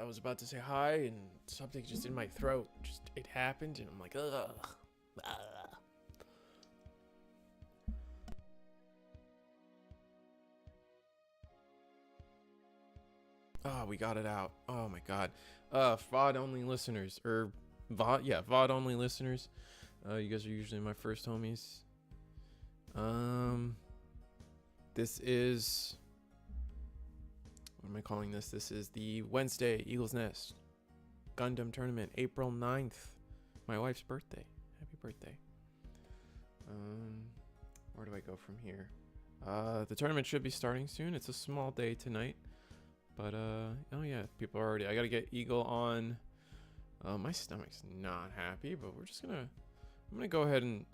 I was about to say hi, and something just in my throat. It happened, and I'm like, ugh. Oh, we got it out. Oh my god. VOD only listeners, or VOD only listeners. You guys are usually my first homies. This is, what am I calling this? This is the Wednesday Eagle's Nest Gundam tournament, April 9th. My wife's birthday. Happy birthday. Where do I go from here? The tournament should be starting soon. It's a small day tonight. But, oh yeah, people are already, I gotta get Eagle on. My stomach's not happy, but I'm gonna go ahead and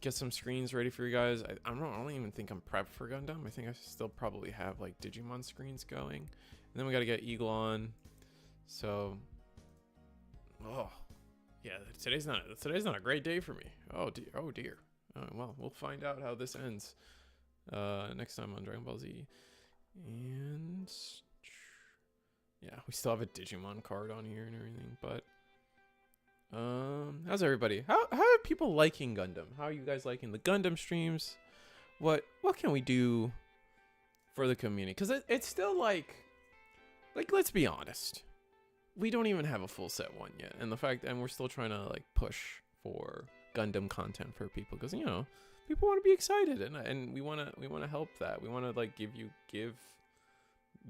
get some screens ready for you guys. I don't even think I'm prepped for Gundam. I think I still probably have like Digimon screens going. And then we gotta get Eagle on. So, oh, yeah, today's not a great day for me. Oh dear. Well, we'll find out how this ends next time on Dragon Ball Z. And yeah, we still have a Digimon card on here and everything, but how's everybody? How are people liking Gundam? How are you guys liking the Gundam streams? What can we do for the community? Because it's still like let's be honest, we don't even have a full set one yet, and we're still trying to like push for Gundam content for people, because people want to be excited, and we want to help that. We want to like give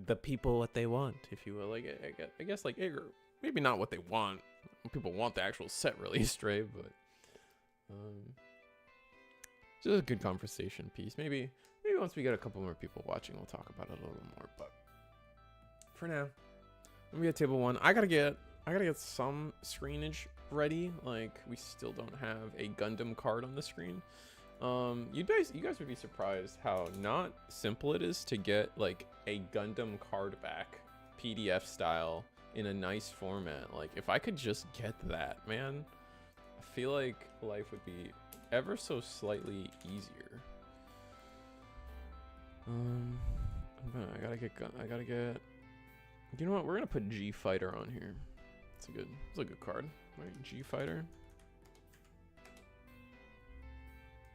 the people what they want, if you will. Like I guess like maybe not what they want. People want the actual set released, right? But just a good conversation piece. Maybe once we get a couple more people watching, we'll talk about it a little more. But for now, let me get table one. I gotta get some screenage ready. Like, we still don't have a Gundam card on the screen. You guys would be surprised how not simple it is to get like a Gundam card back PDF style in a nice format. Like, if I could just get that, man, I feel like life would be ever so slightly easier. I gotta get, you know what, we're gonna put G Fighter on here. It's a good card, right? G Fighter.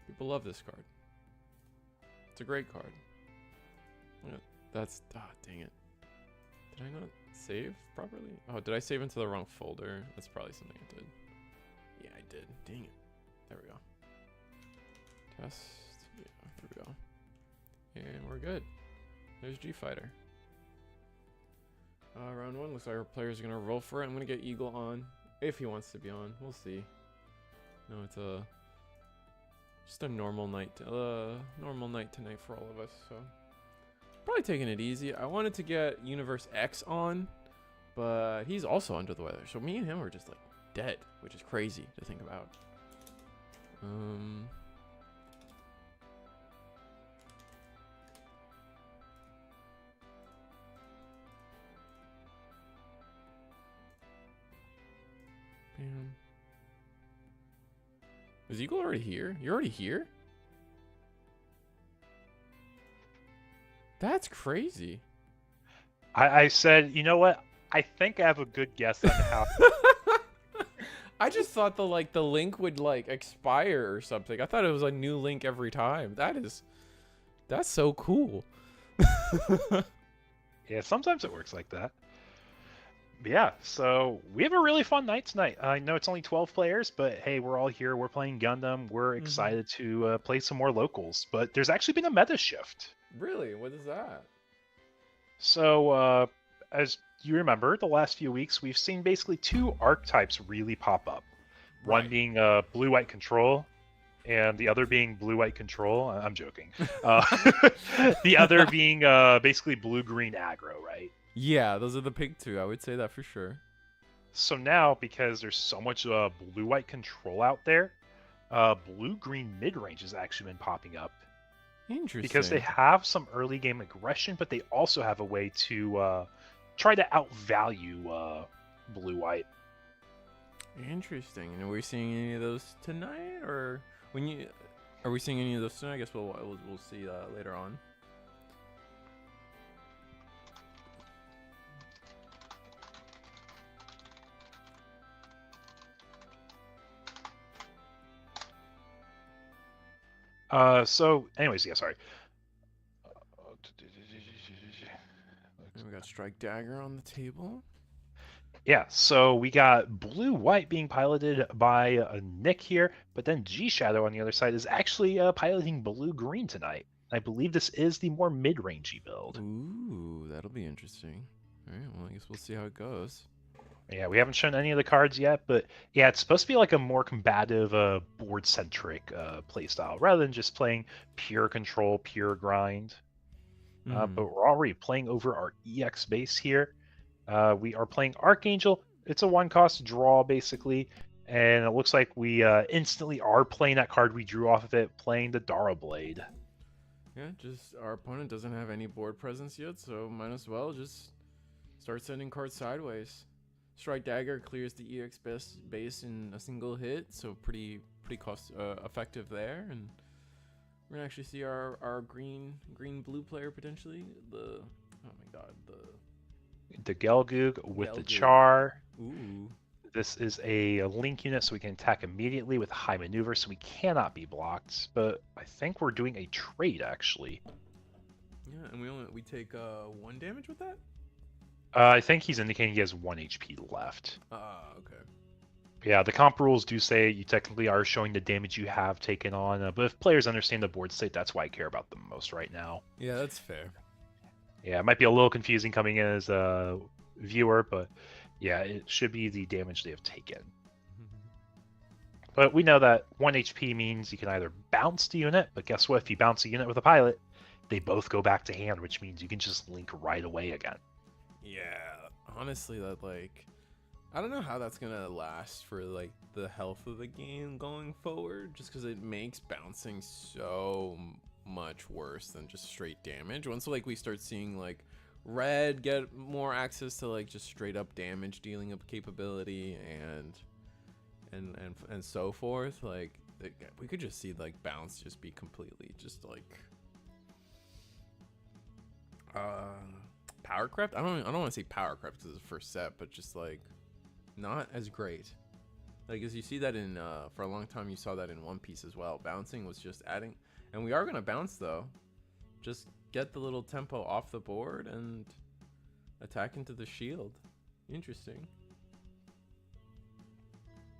People love this card. It's a great card. Yeah, dang it. Did I not save properly? Oh, did I save into the wrong folder? That's probably something I did. Yeah, I did. Dang it. There we go. Test. Yeah, there we go. And we're good. There's G Fighter. Round one. Looks like our players are going to roll for it. I'm going to get Eagle on. If he wants to be on. We'll see. No, it's just a normal night tonight for all of us, so probably taking it easy. I wanted to get Universe X on, but he's also under the weather, so me and him are just like dead, which is crazy to think about. Bam. Is Eagle already here? You're already here? That's crazy. I said, you know what? I think I have a good guess on how. I just thought the link would like expire or something. I thought it was a new link every time. That's so cool. Yeah, sometimes it works like that. But yeah, so we have a really fun night tonight. I know it's only 12 players, but hey, we're all here. We're playing Gundam. We're excited to play some more locals. But there's actually been a meta shift. Really? What is that? So, as you remember, the last few weeks, we've seen basically two archetypes really pop up. Right. One being blue-white control, and the other being blue-white control. I'm joking. The other being basically blue-green aggro, right? Yeah, those are the big two. I would say that for sure. So now, because there's so much blue-white control out there, blue-green mid-range has actually been popping up. Interesting. Because they have some early game aggression, but they also have a way to try to outvalue blue-white. Interesting. And are we seeing any of those tonight, or are we seeing any of those tonight? I guess we'll see later on. So, anyways, yeah, sorry. And we got Strike Dagger on the table. Yeah, so we got blue-white being piloted by Nick here, but then G-Shadow on the other side is actually piloting blue-green tonight. I believe this is the more mid-rangey build. Ooh, that'll be interesting. All right, well, I guess we'll see how it goes. Yeah, we haven't shown any of the cards yet, but yeah, it's supposed to be like a more combative, board-centric playstyle, rather than just playing pure control, pure grind. But we're already playing over our EX base here. We are playing Archangel. It's a one-cost draw, basically, and it looks like we instantly are playing that card we drew off of it, playing the Dara Blade. Yeah, just our opponent doesn't have any board presence yet, so might as well just start sending cards sideways. Strike Dagger clears the EX base in a single hit, so pretty cost effective there. And we're gonna actually see our green blue player potentially. Oh my god, The Gelgoog with the Gelgoog. Char. Ooh. This is a link unit, so we can attack immediately with high maneuver, so we cannot be blocked. But I think we're doing a trade, actually. Yeah, and we take 1 damage with that. I think he's indicating he has 1 HP left. Okay. Yeah, the comp rules do say you technically are showing the damage you have taken on, but if players understand the board state, that's why I care about them most right now. Yeah, that's fair. Yeah, it might be a little confusing coming in as a viewer, but yeah, it should be the damage they have taken. But we know that 1 HP means you can either bounce the unit, but guess what? If you bounce a unit with a pilot, they both go back to hand, which means you can just link right away again. Yeah, honestly, that like, I don't know how that's gonna last for like the health of the game going forward, just because it makes bouncing so much worse than just straight damage. Once like we start seeing like red get more access to like just straight up damage dealing up capability and so forth, like we could just see like bounce just be completely just like power crept. I don't want to say power crept because it's the first set, but just like not as great. Like as you see that in for a long time you saw that in One Piece as well. Bouncing was just adding, and we are gonna bounce though. Just get the little tempo off the board and attack into the shield. Interesting.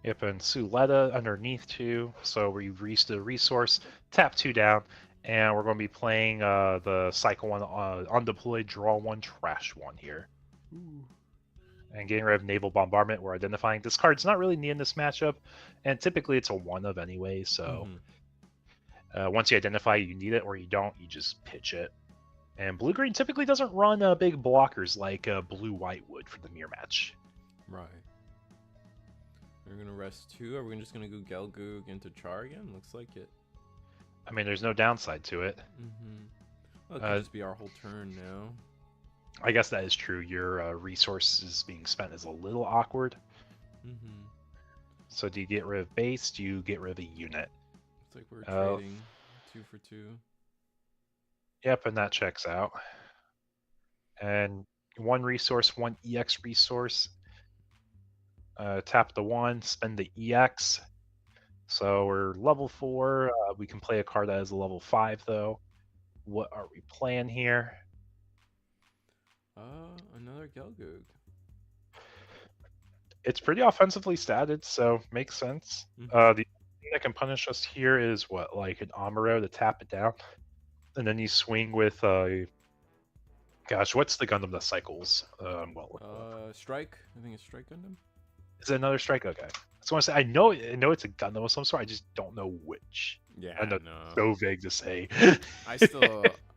Yep, and Suleta underneath too. So we've reached the resource, tap 2 down, and we're going to be playing the cycle 1 undeployed, draw 1, trash 1 here. Ooh. And getting rid of naval bombardment, we're identifying this card's not really needed in this matchup, and typically it's a 1 of anyway. So once you identify you need it or you don't, you just pitch it. And blue green typically doesn't run big blockers like blue white would for the mirror match. Right. We're gonna rest 2. Are we just gonna go Gelgoog into Char again? Looks like it. I mean, there's no downside to it. Well, it could just be our whole turn now. I guess that is true. Your resources being spent is a little awkward. So do you get rid of base? Do you get rid of a unit? It's like we're trading 2 for 2. Yep, and that checks out. And 1 resource, 1 EX resource. Tap the 1, spend the EX. So we're level 4. We can play a card that is a level 5 though. What are we playing here? Another Gelgoog. It's pretty offensively statted, so makes sense. The thing that can punish us here is what, like an Amuro to tap it down, and then you swing with gosh, what's the Gundam that cycles? Strike. I think it's Strike Gundam. Is it another Strike? Okay. So I want to say I know it's a Gundam of some sort. I just don't know which. Yeah, I know no. it's so vague to say.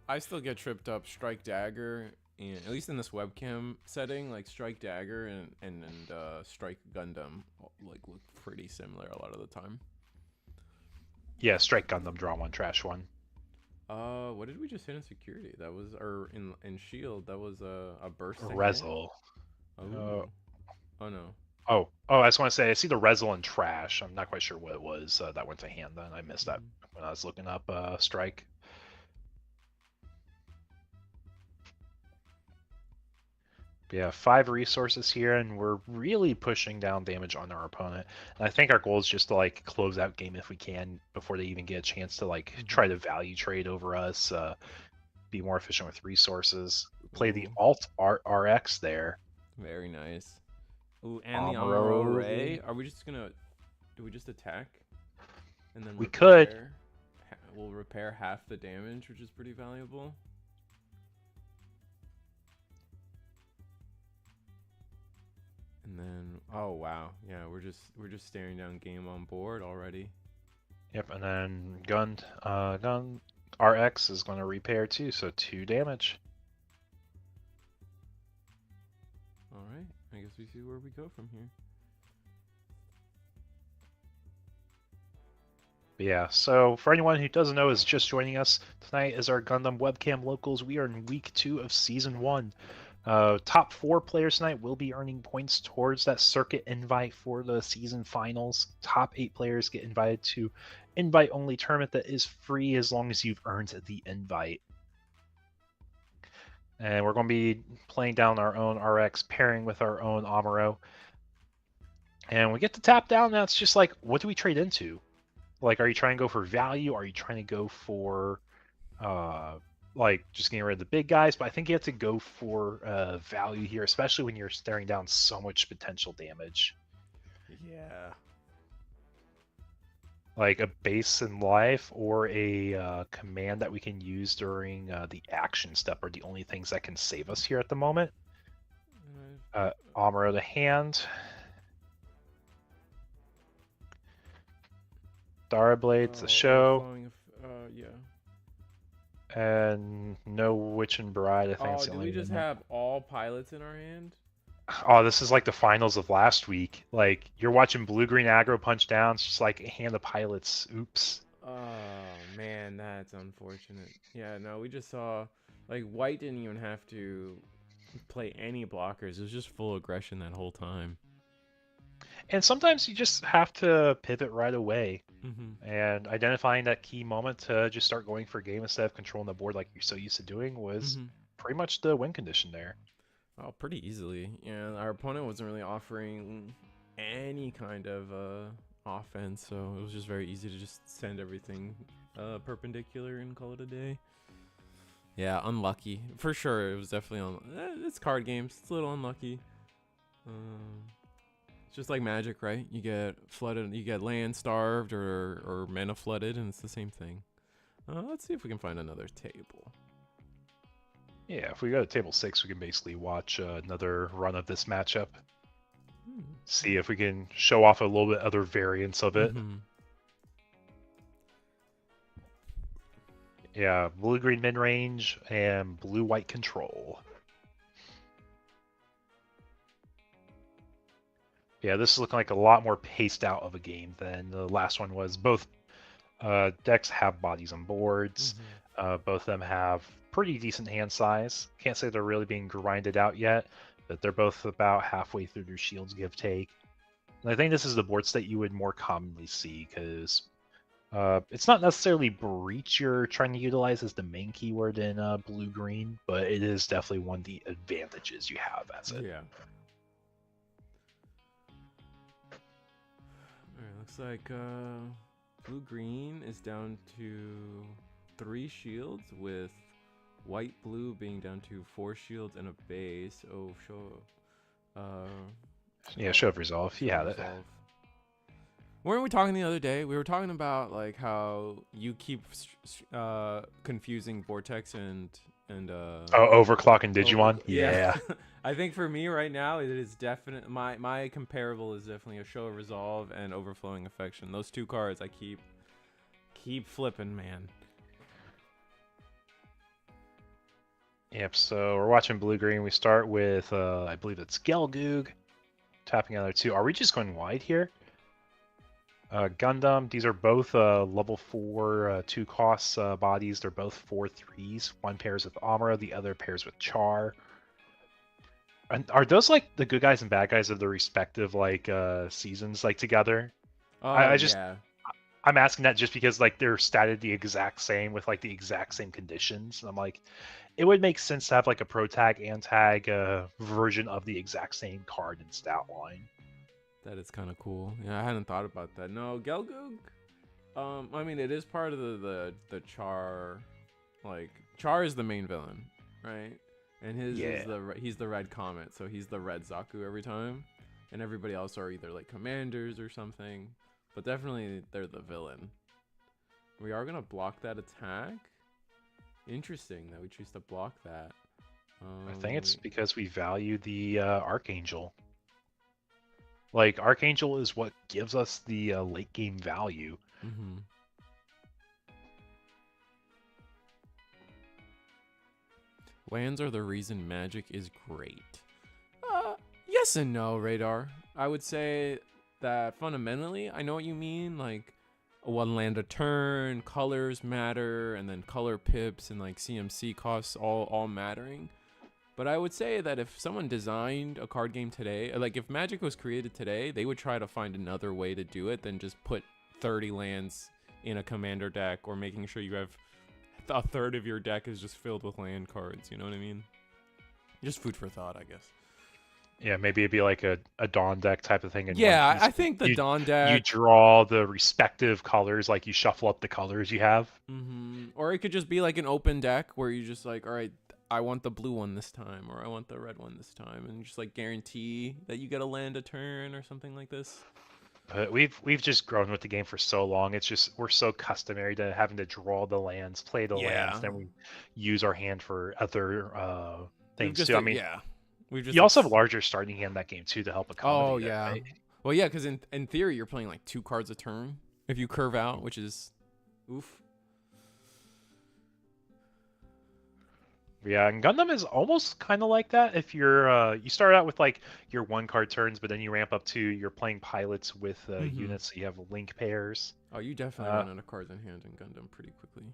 I still get tripped up. Strike Dagger, and at least in this webcam setting, like Strike Dagger and Strike Gundam like look pretty similar a lot of the time. Yeah, Strike Gundam, draw 1, trash 1. What did we just hit in security? That was in shield. That was a burst. Rezel. Oh no. Oh, I just want to say I see the Rezel and trash. I'm not quite sure what it was that went to hand. Then I missed that when I was looking up Strike. Yeah, 5 resources here, and we're really pushing down damage on our opponent. And I think our goal is just to like close out game if we can before they even get a chance to like try to value trade over us, be more efficient with resources. Play the Ooh, Alt RX there. very nice. Ooh, and the Amuro Amuro. Ray. Are we just gonna? Do we just attack and then We could. repair? We'll repair half the damage, which is pretty valuable. And then, oh wow, yeah, we're just staring down game on board already. Yep, and then Gun RX is going to repair too, so 2 damage. All right, I guess we see where we go from here. But yeah, so for anyone who doesn't know is just joining us, tonight is our Gundam webcam locals. We are in week 2 of season 1. Top 4 players tonight will be earning points towards that circuit invite for the season finals. Top 8 players get invited to invite-only tournament that is free as long as you've earned the invite. And we're going to be playing down our own RX, pairing with our own Amuro. And we get to tap down, now it's just like, what do we trade into? Like, are you trying to go for value? Are you trying to go for like just getting rid of the big guys? But I think you have to go for value here, especially when you're staring down so much potential damage. Yeah. Like a base in life or a command that we can use during the action step are the only things that can save us here at the moment. Amuro the hand. Star Blades, the show. Yeah. And no Witch and Bride, I think it's the Do only we just one. have all pilots in our hand? Oh, this is like the finals of last week. Like, you're watching Blue-Green Aggro punch down, it's just like a hand of pilots. Oops. Oh, man, that's unfortunate. Yeah, no, we just saw, like, White didn't even have to play any blockers. It was just full aggression that whole time. And sometimes you just have to pivot right away. Mm-hmm. And identifying that key moment to just start going for game instead of controlling the board like you're so used to doing was Mm-hmm. pretty much the win condition there. Oh, pretty easily. Yeah, our opponent wasn't really offering any kind of offense, so it was just very easy to just send everything perpendicular and call it a day. Yeah, unlucky for sure. It was definitely it's card games. It's a little unlucky. It's just like Magic, right? You get flooded, you get land starved or mana flooded, and it's the same thing. Let's see if we can find another table. Yeah, if we go to table 6, we can basically watch another run of this matchup. See if we can show off a little bit other variants of it. Mm-hmm. Yeah, blue-green mid-range and blue-white control. Yeah, this is looking like a lot more paced out of a game than the last one was. Both decks have bodies on boards. Mm-hmm. Both of them have pretty decent hand size. Can't say they're really being grinded out yet, but they're both about halfway through their shields give take. And I think this is the board state you would more commonly see because it's not necessarily breach you're trying to utilize as the main keyword in blue-green, but it is definitely one of the advantages you have as it. Yeah. Alright, looks like blue-green is down to 3 shields, with white-blue being down to 4 shields and a base. Oh, show. Yeah, show of resolve. He had it. Weren't we talking the other day? We were talking about like how you keep confusing Vortex and Overclock and Digimon. Yeah. I think for me right now, it is definite. My comparable is definitely a Show of Resolve and Overflowing Affection. Those 2 cards I keep flipping, man. Yep. So we're watching blue green. We start with I believe it's Gelgoog, tapping another 2. Are we just going wide here? Gundam. These are both level 4 2 costs bodies. They're both 4/3s. One pairs with Amuro, the other pairs with Char. And are those like the good guys and bad guys of the respective like seasons like together? I just Yeah. I'm asking that just because like they're statted the exact same with like the exact same conditions. And I'm like, it would make sense to have like a pro tag and tag version of the exact same card and stat line. That is kind of cool. Yeah, I hadn't thought about that. No, Gelgoog. I mean, it is part of the Char. Like, Char is the main villain, right? And his is he's the red comet, so he's the red Zaku every time, and everybody else are either like commanders or something, but definitely they're the villain. We are gonna block that attack. Interesting that we choose to block that. I think it's because we value the Archangel. Like, Archangel is what gives us the late game value. Mm-hmm. Lands are the reason Magic is great. Yes and no, Radar. I would say that fundamentally, I know what you mean. Like, one land a turn, colors matter, and then color pips and like CMC costs all mattering. But I would say that if someone designed a card game today, like if Magic was created today, they would try to find another way to do it than just put 30 lands in a commander deck, or making sure you have a third of your deck is just filled with land cards. You know what I mean? Just food for thought, I guess. Yeah, maybe it'd be like a Dawn deck type of thing. And yeah, I think the Dawn deck. You draw the respective colors, like you shuffle up the colors you have. Mm-hmm. Or it could just be like an open deck where you just like, all right, I want the blue one this time, or I want the red one this time, and just like guarantee that you get a land a turn or something like this. But we've just grown with the game for so long. It's just we're so customary to having to draw the lands, play the lands, then we use our hand for other things too. I mean, you also have a larger starting hand in that game too to help accommodate. Oh yeah. Right? Well, yeah, because in theory you're playing like 2 cards a turn if you curve out, which is oof. Yeah, and Gundam is almost kind of like that. If you're you start out with like your 1-card turns, but then you ramp up to you're playing pilots with units, so you have link pairs. Oh, you definitely run out of cards in hand in Gundam pretty quickly.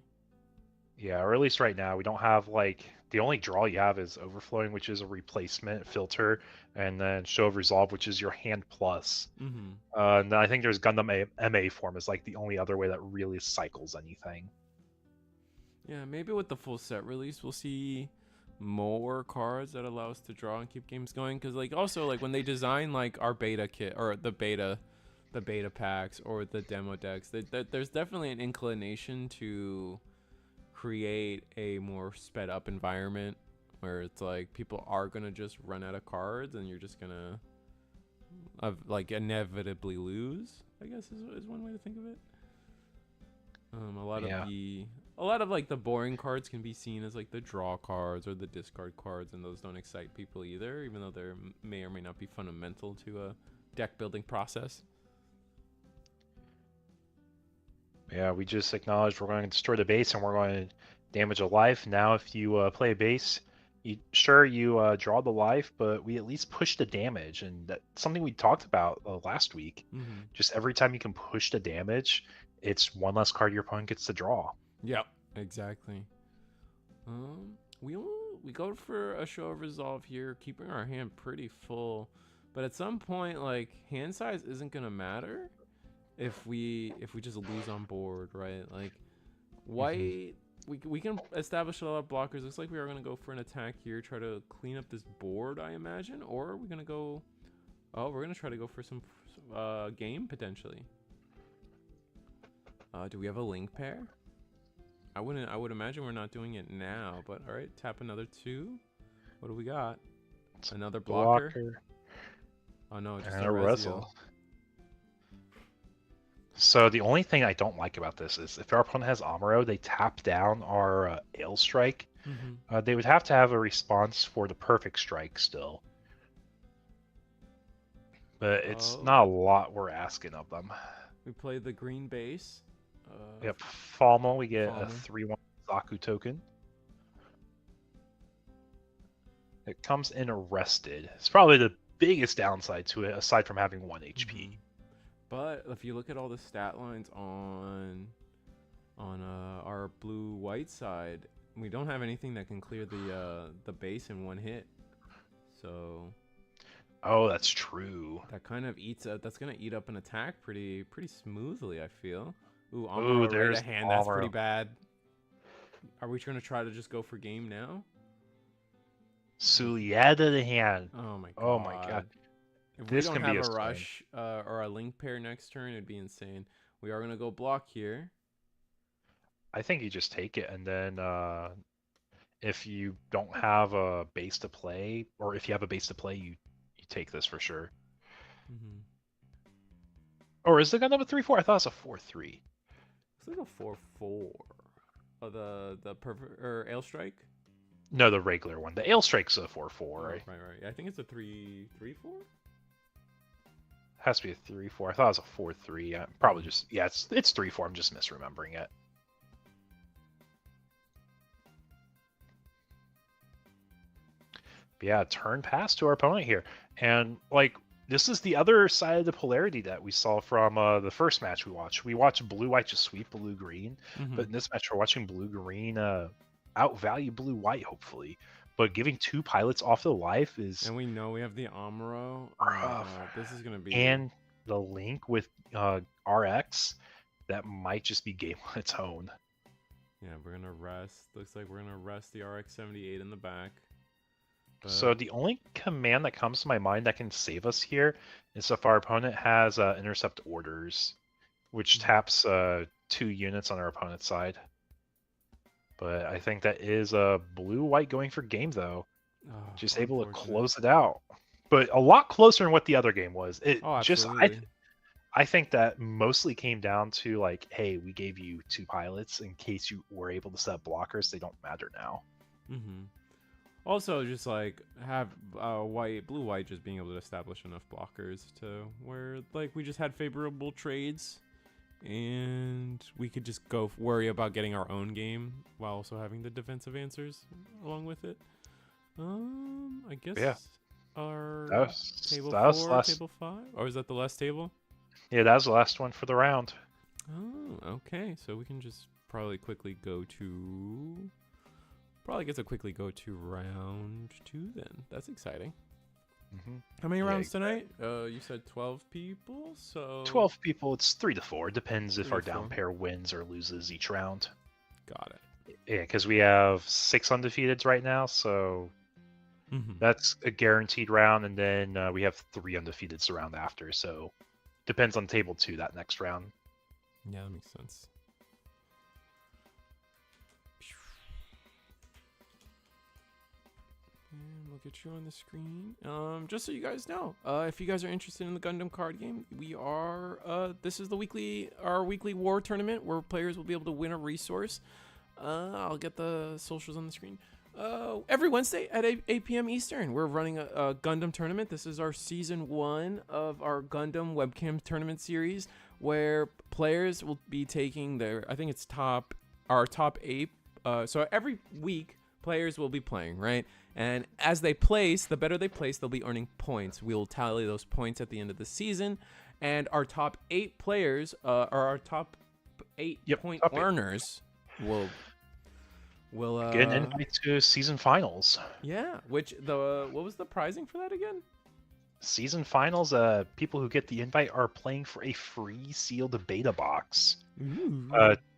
Yeah, or at least right now we don't have like the only draw you have is Overflowing, which is a replacement filter, and then Show of Resolve, which is your hand plus. And then I think there's Gundam MA form is like the only other way that really cycles anything. Yeah, maybe with the full set release, we'll see more cards that allow us to draw and keep games going. Because like also like when they design like our beta kit or the beta packs or the demo decks, there's definitely an inclination to create a more sped up environment where it's like people are gonna just run out of cards and you're just gonna like inevitably lose, I guess is one way to think of it. A lot of like the boring cards can be seen as like the draw cards or the discard cards, and those don't excite people either, even though they may or may not be fundamental to a deck building process. Yeah, we just acknowledged we're going to destroy the base and we're going to damage a life. Now, if you play a base, you draw the life, but we at least push the damage, and that's something we talked about last week. Just every time you can push the damage, it's one less card your opponent gets to draw. Yep, exactly. We go for a Show of Resolve here, keeping our hand pretty full, but at some point, like, hand size isn't gonna matter if we just lose on board, right? Like, white, we can establish a lot of blockers. Looks like we are gonna go for an attack here, try to clean up this board, I imagine, or are we gonna go? Oh, we're gonna try to go for some game potentially. Do we have a link pair? I would imagine we're not doing it now, but all right, tap another 2. What do we got? Another blocker. Oh no, just a Reziel. So the only thing I don't like about this is if our opponent has Amuro, they tap down our Ale Strike. They would have to have a response for the Perfect Strike still. But it's not a lot we're asking of them. We play the green base. Yep, Falmo, we get a 3/1 Zaku token. It comes in arrested. It's probably the biggest downside to it, aside from having 1 HP. But if you look at all the stat lines on our blue-white side, we don't have anything that can clear the base in 1 hit. So. Oh, that's true. That kind of that's gonna eat up an attack pretty smoothly, I feel. Ooh, there's right hand. That's pretty bad. Are we trying to try to just go for game now? Suliadahan. Oh my Oh my god. god. If we This don't can be have a a swing. rush or a link pair next turn, it'd be insane. We are gonna go block here. I think you just take it, and then if you don't have a base to play, or if you have a base to play, you take this for sure. Mm-hmm. Or is the Gundam a 3/4? I thought it was a 4/3. It's like a 4/4. Oh, the perfect or Ale Strike. No, the regular one. The Ale Strike's a Oh, 4/4, right? right. I think it's a 3/4. Has to be a 3/4. I thought it was a 4/3. Probably just yeah, it's 3/4. I'm just misremembering it. But yeah, turn pass to our opponent here, and like this is the other side of the polarity that we saw from the first match we watched. We watched blue white just sweep blue green, Mm-hmm. but in this match we're watching blue green outvalue blue white hopefully. But giving 2 pilots off the life is And we know we have the Amuro. Oh my rough. god, this is gonna be. And the link with RX, that might just be game on its own. Yeah, we're gonna rest. Looks like we're gonna rest the RX-78 in the back. So the only command that comes to my mind that can save us here is if our opponent has intercept orders, which taps 2 units on our opponent's side. But I think that is blue-white going for game, though. Just able to close it out. But a lot closer than what the other game was. Absolutely. I think that mostly came down to like, hey, we gave you 2 pilots in case you were able to set blockers. They don't matter now. Mm-hmm. Also, just like have blue white just being able to establish enough blockers to where like we just had favorable trades, and we could just go worry about getting our own game while also having the defensive answers along with it. I guess Yeah. our That was, table that was 4, last, table 5, or is that the last table? Yeah, that was the last one for the round. Oh, okay. So we can just probably quickly go to. Probably get to quickly go to round 2 then. That's exciting. Mm-hmm. How many rounds tonight? You said 12 people, so 12 people. It's 3 to 4. Depends if 3 our to 4. down pair wins or loses each round. Got it. Yeah, because we have 6 undefeateds right now, so that's a guaranteed round, and then we have 3 undefeateds the round after. So depends on table 2 that next round. Yeah, that makes sense. And we'll get you on the screen. Just so you guys know, if you guys are interested in the Gundam card game, we are. This is our weekly war tournament where players will be able to win a resource. I'll get the socials on the screen. Every Wednesday at 8 p.m. Eastern, we're running a Gundam tournament. This is our season 1 of our Gundam webcam tournament series, where players will be taking I think it's our top 8. So every week, players will be playing, right? And as they place, the better they place, they'll be earning points. We'll tally those points at the end of the season, and our top 8 players, or our top 8 point earners, will get an invite to season finals. Yeah, what was the pricing for that again? Season finals, people who get the invite are playing for a free sealed beta box.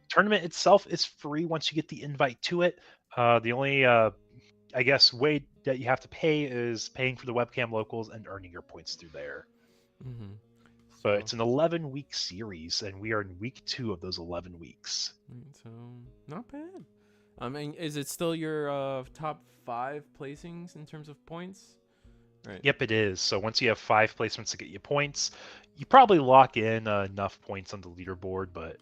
Tournament itself is free once you get the invite to it. The only I guess way that you have to pay is paying for the webcam locals and earning your points through there. But it's an 11-week series, and we are in week 2 of those 11 weeks. So not bad. I mean, is it still your top 5 placings in terms of points? Right. Yep, it is. So once you have 5 placements to get you points, you probably lock in enough points on the leaderboard, but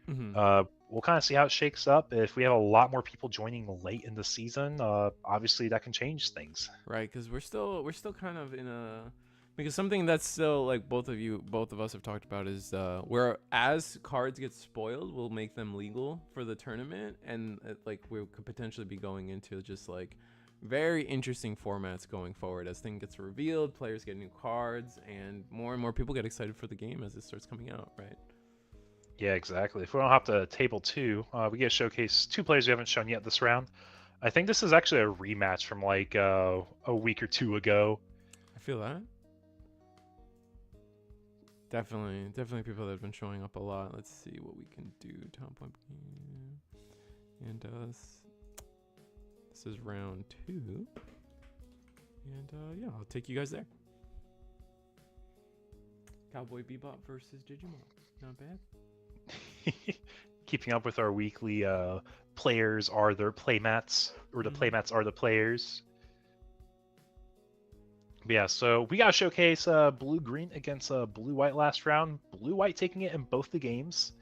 we'll kind of see how it shakes up. If we have a lot more people joining late in the season, obviously that can change things. Right, because we're still kind of in because something that's still like both of us have talked about is where as cards get spoiled, we'll make them legal for the tournament, and like we could potentially be going into just like very interesting formats going forward as things gets revealed, players get new cards, and more people get excited for the game as it starts coming out, right? Yeah, exactly. If we don't hop to table 2, we get to showcase 2 players we haven't shown yet this round. I think this is actually a rematch from like a week or 2 ago. I feel that. Definitely people that have been showing up a lot. Let's see what we can do. Top point. And this is round 2. And yeah, I'll take you guys there. Cowboy Bebop versus Digimon. Not bad. Keeping up with our weekly players are their playmats, or the playmats are the players. But yeah, so we got to showcase blue-green against blue-white last round. Blue-white taking it in both the games.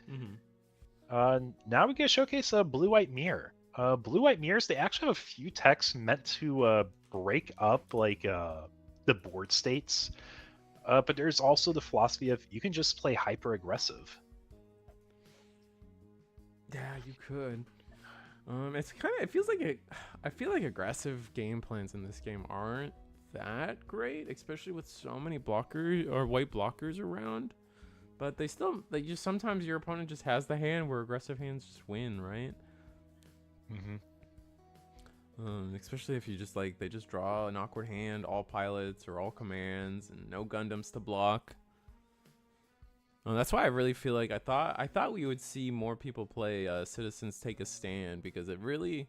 Now we get to showcase blue-white mirror. Blue-white mirrors, they actually have a few techs meant to break up like the board states. But there's also the philosophy of you can just play hyper-aggressive. Yeah, you could. It's kind of. It feels like I feel like aggressive game plans in this game aren't that great, especially with so many blockers or white blockers around. But they just sometimes your opponent just has the hand where aggressive hands just win, right? Especially if you just they just draw an awkward hand, all pilots or all commands, and no Gundams to block. That's why I really feel like I thought we would see more people play Citizens Take a Stand, because it really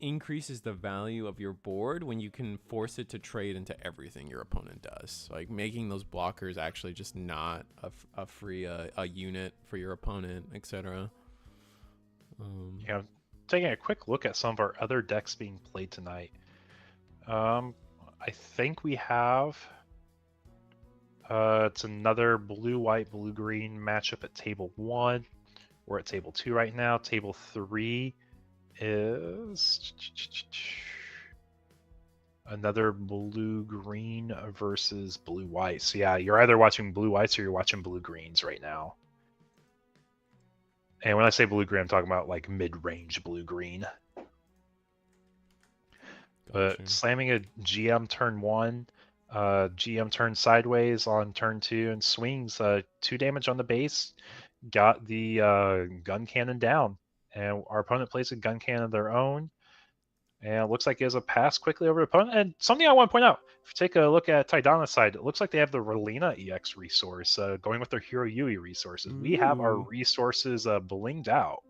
increases the value of your board when you can force it to trade into everything your opponent does, like making those blockers actually just not a free a unit for your opponent, etc. Yeah, taking a quick look at some of our other decks being played tonight. I think we have. It's another blue-white, blue-green matchup at table 1. We're at table 2 right now. Table 3 is another blue-green versus blue-white. So yeah, you're either watching blue-whites or you're watching blue-greens right now. And when I say blue-green, I'm talking about like mid-range blue-green. But slamming a GM turn 1. GM turns sideways on turn 2 and swings 2 damage on the base. Got the gun cannon down, and our opponent plays a gun cannon of their own. And it looks like he has a pass quickly over the opponent. And something I want to point out: if you take a look at Taidana's side, it looks like they have the Relina EX resource going with their Hero Yui resources. Ooh. We have our resources blinged out.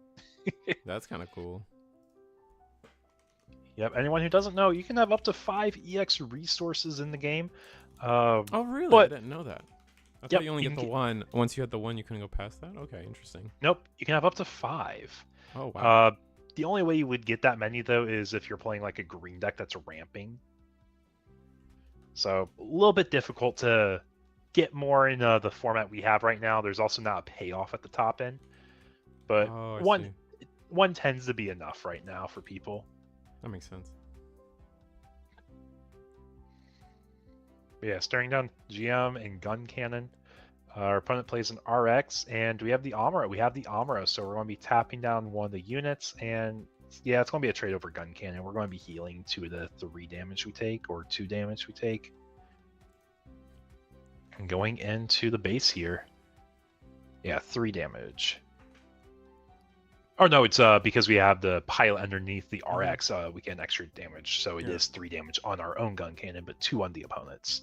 That's kind of cool. Yep, anyone who doesn't know, you can have up to 5 EX resources in the game. Oh, really? But, I didn't know that. I thought you only get the one. Once you had the one, you couldn't go past that? Okay, interesting. Nope, you can have up to 5. Oh, wow. The only way you would get that many, though, is if you're playing like a green deck that's ramping. So, a little bit difficult to get more in the format we have right now. There's also not a payoff at the top end. But one tends to be enough right now for people. That makes sense. But yeah, staring down GM and gun cannon. Our opponent plays an RX, and we have the Amuro. We have the Amuro, so we're going to be tapping down one of the units, and yeah, it's going to be a trade over gun cannon. We're going to be healing 2 of the 3 damage we take, or 2 damage we take. And going into the base here, yeah, 3 damage. Oh no, it's because we have the pilot underneath the RX, we get an extra damage, so it is 3 damage on our own gun cannon, but 2 on the opponent's.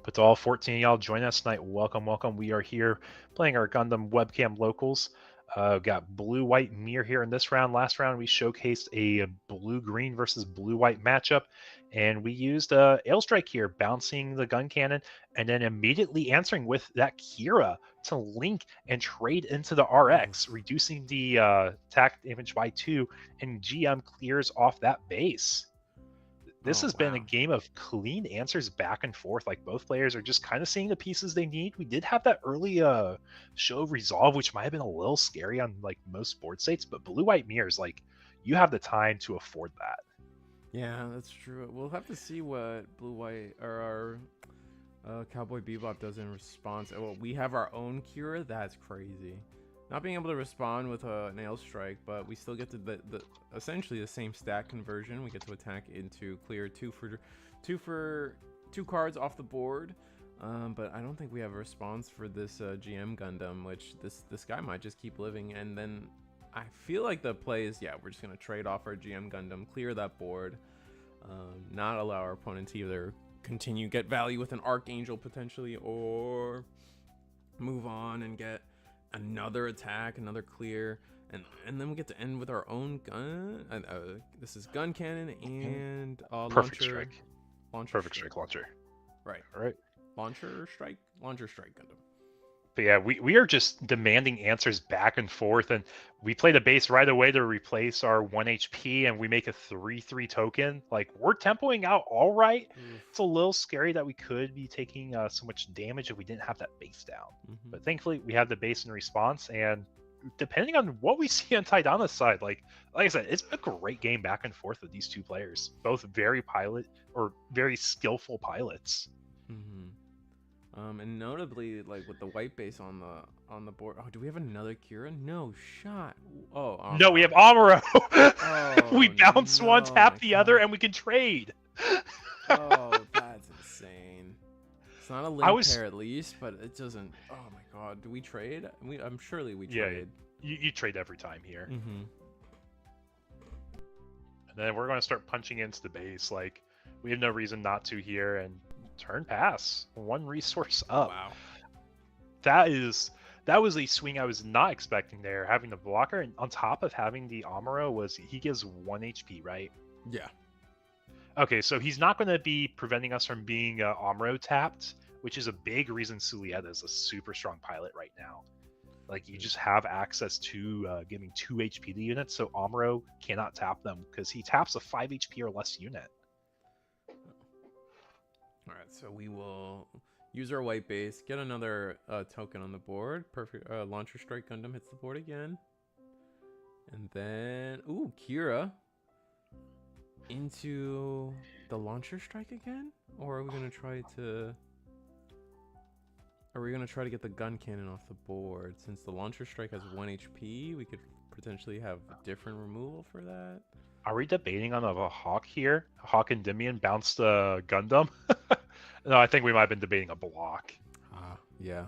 But to all 14 of y'all join us tonight, welcome, welcome. We are here playing our Gundam webcam locals. Got blue-white mirror here in this round. Last round, we showcased a blue-green versus blue-white matchup, and we used Ailstrike here, bouncing the gun cannon, and then immediately answering with that Kira to link and trade into the RX, reducing the attack damage by 2, and GM clears off that base. This has been a game of clean answers back and forth. Like, both players are just kind of seeing the pieces they need. We did have that early show of resolve, which might have been a little scary on like most board states, but blue-white mirrors, like, you have the time to afford that. Yeah, that's true. We'll have to see what blue-white or our Cowboy Bebop does in response. Well, we have our own Kira. That's crazy. Not being able to respond with a nail strike, but we still get to the essentially the same stat conversion. We get to attack into clear 2 cards off the board. But I don't think we have a response for this GM Gundam, which this guy might just keep living. And then I feel like the play is, yeah, we're just gonna trade off our GM Gundam, clear that board, not allow our opponent to either get value with an Archangel potentially, or move on and get another attack, another clear, And then we get to end with our own gun. This is gun cannon and Perfect launcher. strike. Launcher Perfect strike launcher. Right. All right. Launcher strike Gundam. But yeah, we are just demanding answers back and forth, and we play the base right away to replace our 1 HP, and we make a 3/3 token. Like, we're tempoing out all right. Oof. It's a little scary that we could be taking so much damage if we didn't have that base down. But thankfully, we have the base in response, and depending on what we see on Taidana's side, like I said, it's a great game back and forth with these two players, both very skillful pilots. And notably, like with the white base on the board. Oh, do we have another Kira? No shot. Oh, no, we have Amuro. Oh, we bounce one, tap the other, God. and we can trade. Oh, that's insane. It's not a link pair at least, but it doesn't. Oh my God, do we trade? I'm surely we trade. You trade every time here. And then we're going to start punching into the base. Like, we have no reason not to here, and turn pass. 1 resource up. Wow. That was a swing I was not expecting there. Having the blocker, and on top of having the Amuro, he gives 1 HP, right? Yeah. Okay, so he's not going to be preventing us from being Amuro tapped, which is a big reason Sulieta is a super strong pilot right now. Like, you just have access to giving 2 HP to units, so Amuro cannot tap them because he taps a 5 HP or less unit. All right, so we will use our white base, get another token on the board. Perfect. Launcher Strike Gundam hits the board again. And then, ooh, Kira into the Launcher Strike again? Or are we going to try to... Are we going to try to get the gun cannon off the board? Since the Launcher Strike has 1 HP, we could potentially have a different removal for that. Are we debating on a Hawk here? Hawk and Endymion bounced Gundam? No, I think we might have been debating a block. Yeah.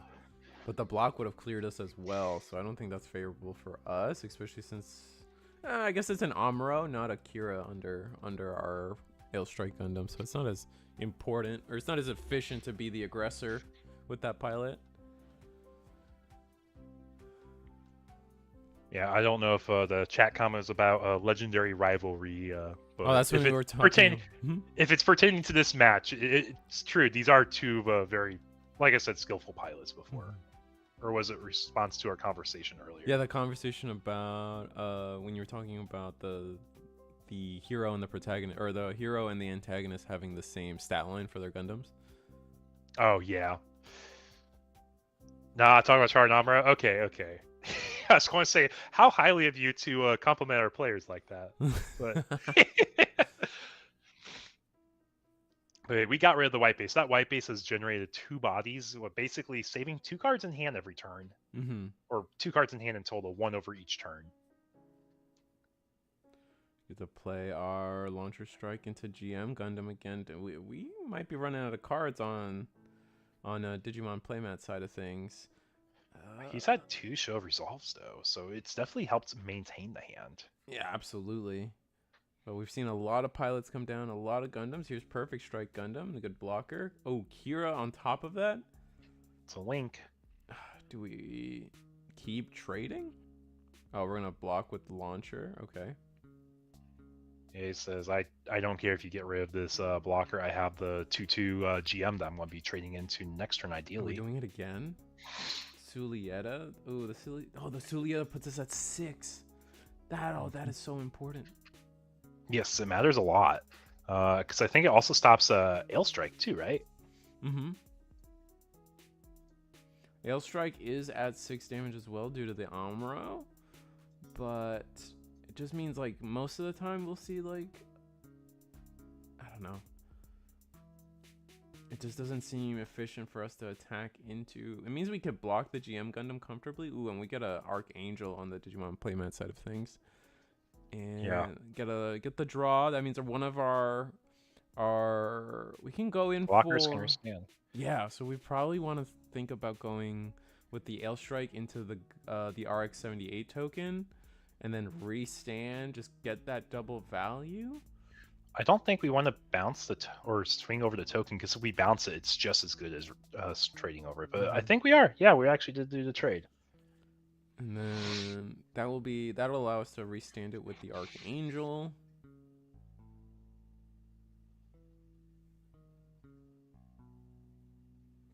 But the block would have cleared us as well, so I don't think that's favorable for us, especially since... I guess it's an Amuro, not a Kira under our Ail Strike Gundam, so it's not as important, or it's not as efficient to be the aggressor with that pilot. Yeah, I don't know if the chat comment is about legendary rivalry. But that's when we were talking. If it's pertaining to this match, it's true. These are two very, like I said, skillful pilots before. Or was it response to our conversation earlier? Yeah, the conversation about when you were talking about the hero and the protagonist, or the hero and the antagonist having the same stat line for their Gundams. Oh yeah. Nah, talking about Char and Amuro. Okay. I was going to say, how highly of you to compliment our players like that. But but we got rid of the white base. That white base has generated 2 bodies, basically saving 2 cards in hand every turn. Or 2 cards in hand in total, 1 over each turn. Get to play our Launcher Strike into GM Gundam again. We might be running out of cards on Digimon playmat side of things. He's had 2 Show of Resolves, though, so it's definitely helped maintain the hand. Yeah, absolutely. But we've seen a lot of pilots come down, a lot of Gundams. Here's Perfect Strike Gundam, the good blocker. Oh, Kira on top of that? It's a link. Do we keep trading? Oh, we're going to block with the launcher. Okay. He says, I don't care if you get rid of this blocker. I have the 2/2 GM that I'm going to be trading into next turn, ideally. Are we doing it again? Sulieta. Oh, the Sulieta puts us at 6. That is so important. Yes, it matters a lot. Because I think it also stops Ail Strike too, right? Ail Strike is at 6 damage as well due to the Amuro, but it just means like most of the time we'll see like, I don't know. It just doesn't seem efficient for us to attack into. It means we could block the GM Gundam comfortably. Ooh, and we get a Archangel on the Digimon playmat side of things. And get the draw. That means one of our we can go in blockers for can withstand. Yeah, so we probably want to think about going with the Ail Strike into the RX-78 token, and then restand, just get that double value. I don't think we want to bounce or swing over the token, because if we bounce it, it's just as good as trading over it. But I think we are. Yeah, we actually did do the trade. And then that'll allow us to restand it with the Archangel.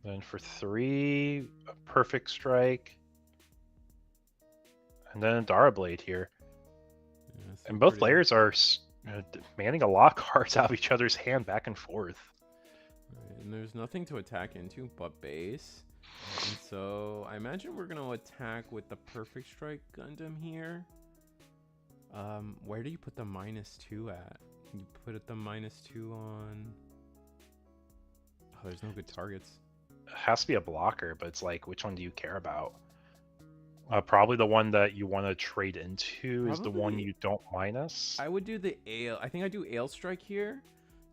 Then for 3, a Perfect Strike. And then a Dara Blade here. Yeah, And both pretty... players are demanding a lot of cards out of each other's hand back and forth. Right, and there's nothing to attack into but base. And so I imagine we're going to attack with the Perfect Strike Gundam here. Where do you put the -2 at? Can you put it the -2 on... Oh, there's no good targets. It has to be a blocker, but it's like, which one do you care about? Probably the one that you want to trade into is the one you don't minus. I would do the Ale. I think I do Ale Strike here.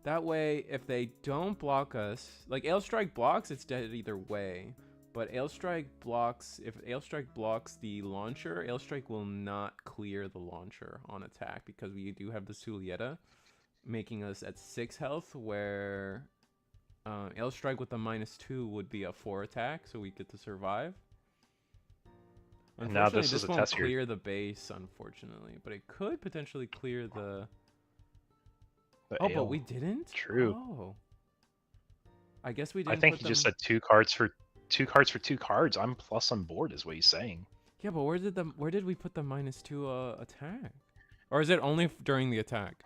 That way, if they don't block us, like Ale Strike blocks, it's dead either way. But Ale Strike blocks, if Ale Strike blocks the launcher, Ale Strike will not clear the launcher on attack because we do have the Sulieta, making us at 6 health, where Ale Strike with the -2 would be a 4 attack, so we get to survive. Now this is a won't test clear the base, unfortunately, but it could potentially clear the Ale. But we didn't? True. Oh. I guess we didn't. I think he just said 2 cards for 2 cards for 2 cards. I'm plus on board is what he's saying. Yeah, but where did we put the -2 attack? Or is it only during the attack?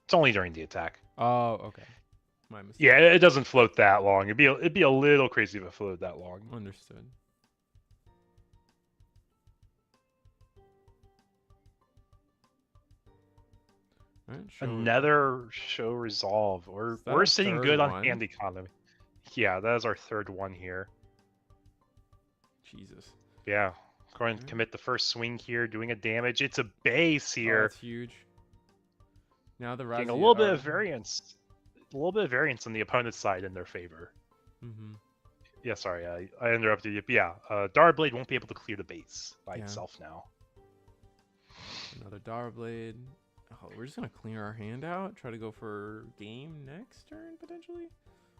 It's only during the attack. Oh, okay. My mistake. Yeah, it doesn't float that long. It'd be a little crazy if it floated that long. Understood. Right, Another show resolve. We're sitting good on hand economy. Yeah, that is our 3rd one here. Jesus. Yeah, going to commit the first swing here, doing a damage. It's a base here. Oh, that's huge. Now the Razzie, getting a little bit of variance. A little bit of variance on the opponent's side in their favor. Mm-hmm. Yeah, sorry, I interrupted you. But yeah, Dara Blade won't be able to clear the base by itself now. Another Dara Blade. Oh, we're just gonna clear our hand out. Try to go for game next turn potentially.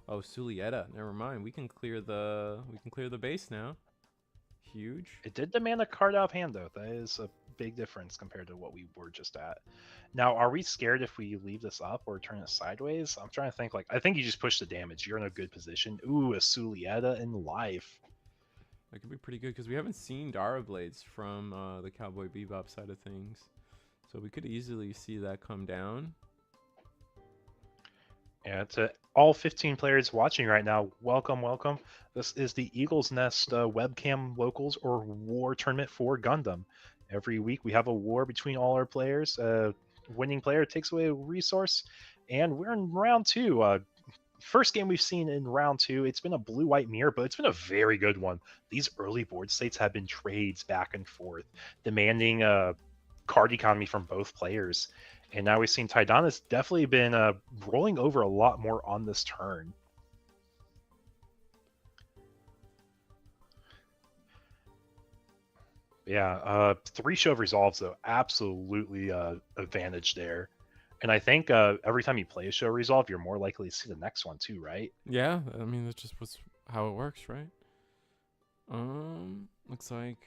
Oh, Sulieta. Never mind. We can clear the base now. Huge. It did demand a card out of hand though. That is a big difference compared to what we were just at. Now, are we scared if we leave this up or turn it sideways? I'm trying to think. Like, I think you just push the damage. You're in a good position. Ooh, a Sulieta in life. That could be pretty good because we haven't seen Dara Blades from the Cowboy Bebop side of things. So we could easily see that come down. Yeah, to all 15 players watching right now, welcome, welcome. This is the Eagle's Nest webcam locals or war tournament for Gundam. Every week we have a war between all our players. Winning player takes away a resource, and we're in round 2. First game we've seen in round 2, it's been a blue-white mirror, but it's been a very good one. These early board states have been trades back and forth, demanding card economy from both players. And now we've seen Taidana's definitely been rolling over a lot more on this turn. Yeah, 3 show of resolves though, absolutely advantage there. And I think every time you play a show resolve, you're more likely to see the next one too, right? Yeah, I mean that's just how it works, right? Looks like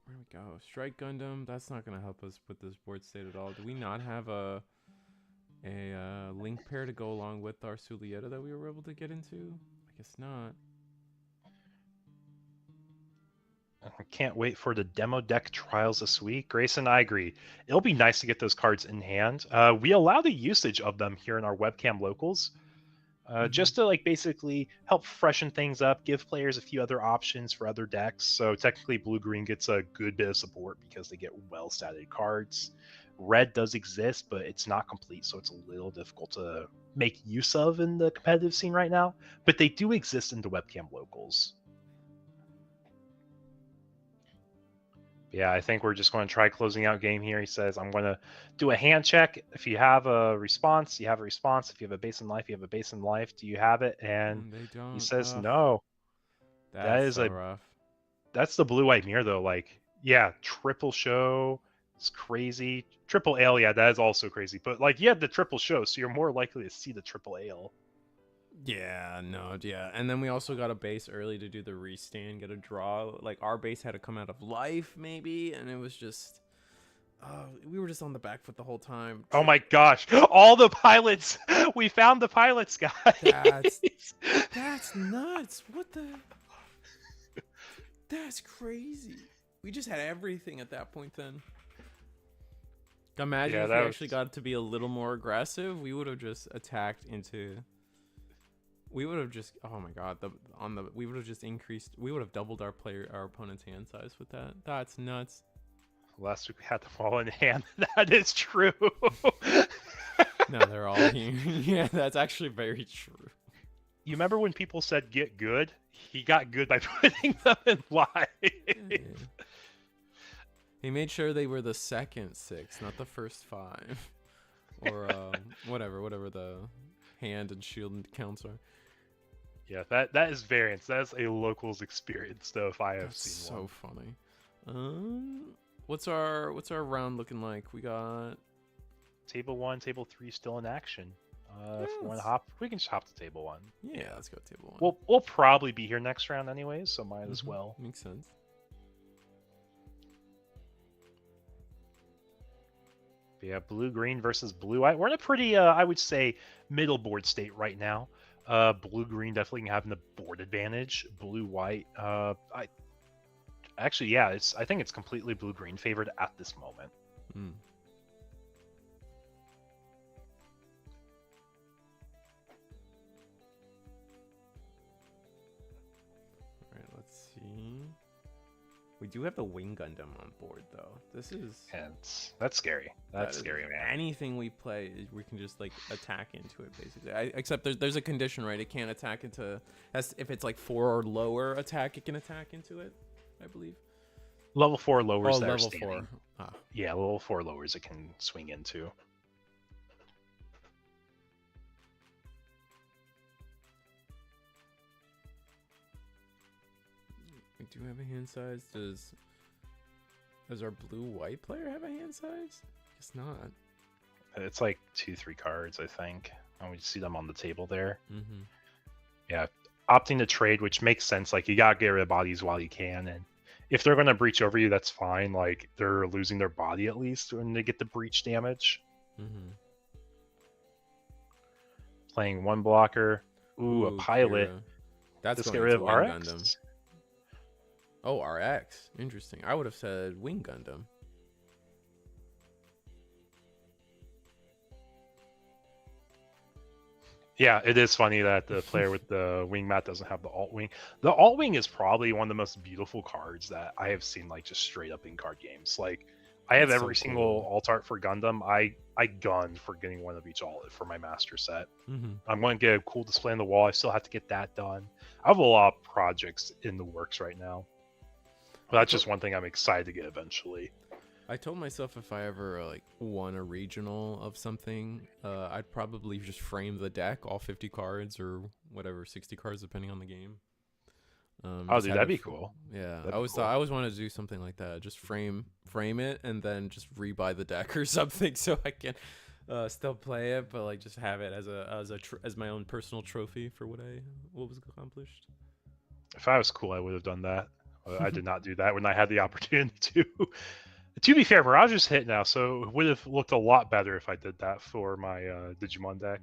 where do we go? Strike Gundam. That's not gonna help us with this board state at all. Do we not have a link pair to go along with our Sulieta that we were able to get into? I guess not. I can't wait for the demo deck trials this week. Grayson, I agree. It'll be nice to get those cards in hand. We allow the usage of them here in our webcam locals. Just to like basically help freshen things up, give players a few other options for other decks. So technically blue-green gets a good bit of support because they get well-statted cards. Red does exist, but it's not complete, so it's a little difficult to make use of in the competitive scene right now. But they do exist in the webcam locals. Yeah, I think we're just going to try closing out game here. He says, I'm going to do a hand check. If you have a response, you have a response. If you have a base in life, you have a base in life. Do you have it? And they don't. He says, no. That's so rough. That's the blue-white mirror, though. Like, yeah, triple show. It's crazy. Triple ale, yeah, that is also crazy. But, like, you have the triple show, so you're more likely to see the triple ale. Yeah, no, yeah. And then we also got a base early to do the restand, get a draw. Like our base had to come out of life maybe, and it was just we were just on the back foot the whole time. Oh my gosh! All the pilots. We found the pilots, guys. That's nuts. What the? That's crazy. We just had everything at that point then. Imagine if we actually got to be a little more aggressive, we would have just attacked into. We would have just, oh my god, we would have just increased. We would have doubled our opponent's hand size with that. That's nuts. Last week we had them all in hand. That is true. No, they're all here. Yeah, that's actually very true. You remember when people said get good? He got good by putting them in live. Yeah. He made sure they were the second 6, not the first 5. Or whatever the hand and shield counts are. Yeah, that is variance. That is a locals experience, though, if I have seen one. So funny. What's our round looking like? We got table 1, table 3 still in action. If we want to hop, we can just hop to table 1. Yeah, let's go table 1. We'll probably be here next round anyways, so might as well. Makes sense. Yeah, blue-green versus blue-white. We're in a pretty, I would say, middle board state right now. Blue-green definitely having the board advantage. Blue-white, actually, yeah, I think it's completely blue-green favored at this moment. All right, let's see. We do have the Wing Gundam on board, though. That's scary. That's scary, man. Anything we play, we can just like attack into it, basically. Except there's a condition, right? It can't attack into. If it's like 4 or lower attack, it can attack into it, I believe. Level 4 lowers that level are standing. 4. Yeah, level 4 lowers it can swing into. We do have a hand size. Does our blue-white player have a hand size? Guess not. It's like 2-3 cards, I think. And we see them on the table there. Yeah, opting to trade, which makes sense. Like, you gotta get rid of bodies while you can, and if they're gonna breach over you, that's fine. Like, they're losing their body at least when they get the breach damage. Playing 1 blocker. Ooh, a pilot. Kira. That's Let's going get rid of to Wing RX. Gundam. Oh, RX. Interesting. I would have said Wing Gundam. Yeah, it is funny that the player with the wing mat doesn't have the alt wing. The alt wing is probably one of the most beautiful cards that I have seen, like, just straight up in card games. Like, I have every single alt art for Gundam. I gun for getting one of each alt for my master set. I'm going to get a cool display on the wall. I still have to get that done. I have a lot of projects in the works right now. But that's just one thing I'm excited to get eventually. I told myself if I ever like won a regional of something, I'd probably just frame the deck, all 50 cards or whatever, 60 cards depending on the game. Oh, dude, that'd be cool. Yeah, I always wanted to do something like that. Just frame it and then just rebuy the deck or something so I can still play it, but like just have it as my own personal trophy for what was accomplished. If I was cool, I would have done that. I did not do that when I had the opportunity to. To be fair, Mirage is hit now, so it would have looked a lot better if I did that for my Digimon deck.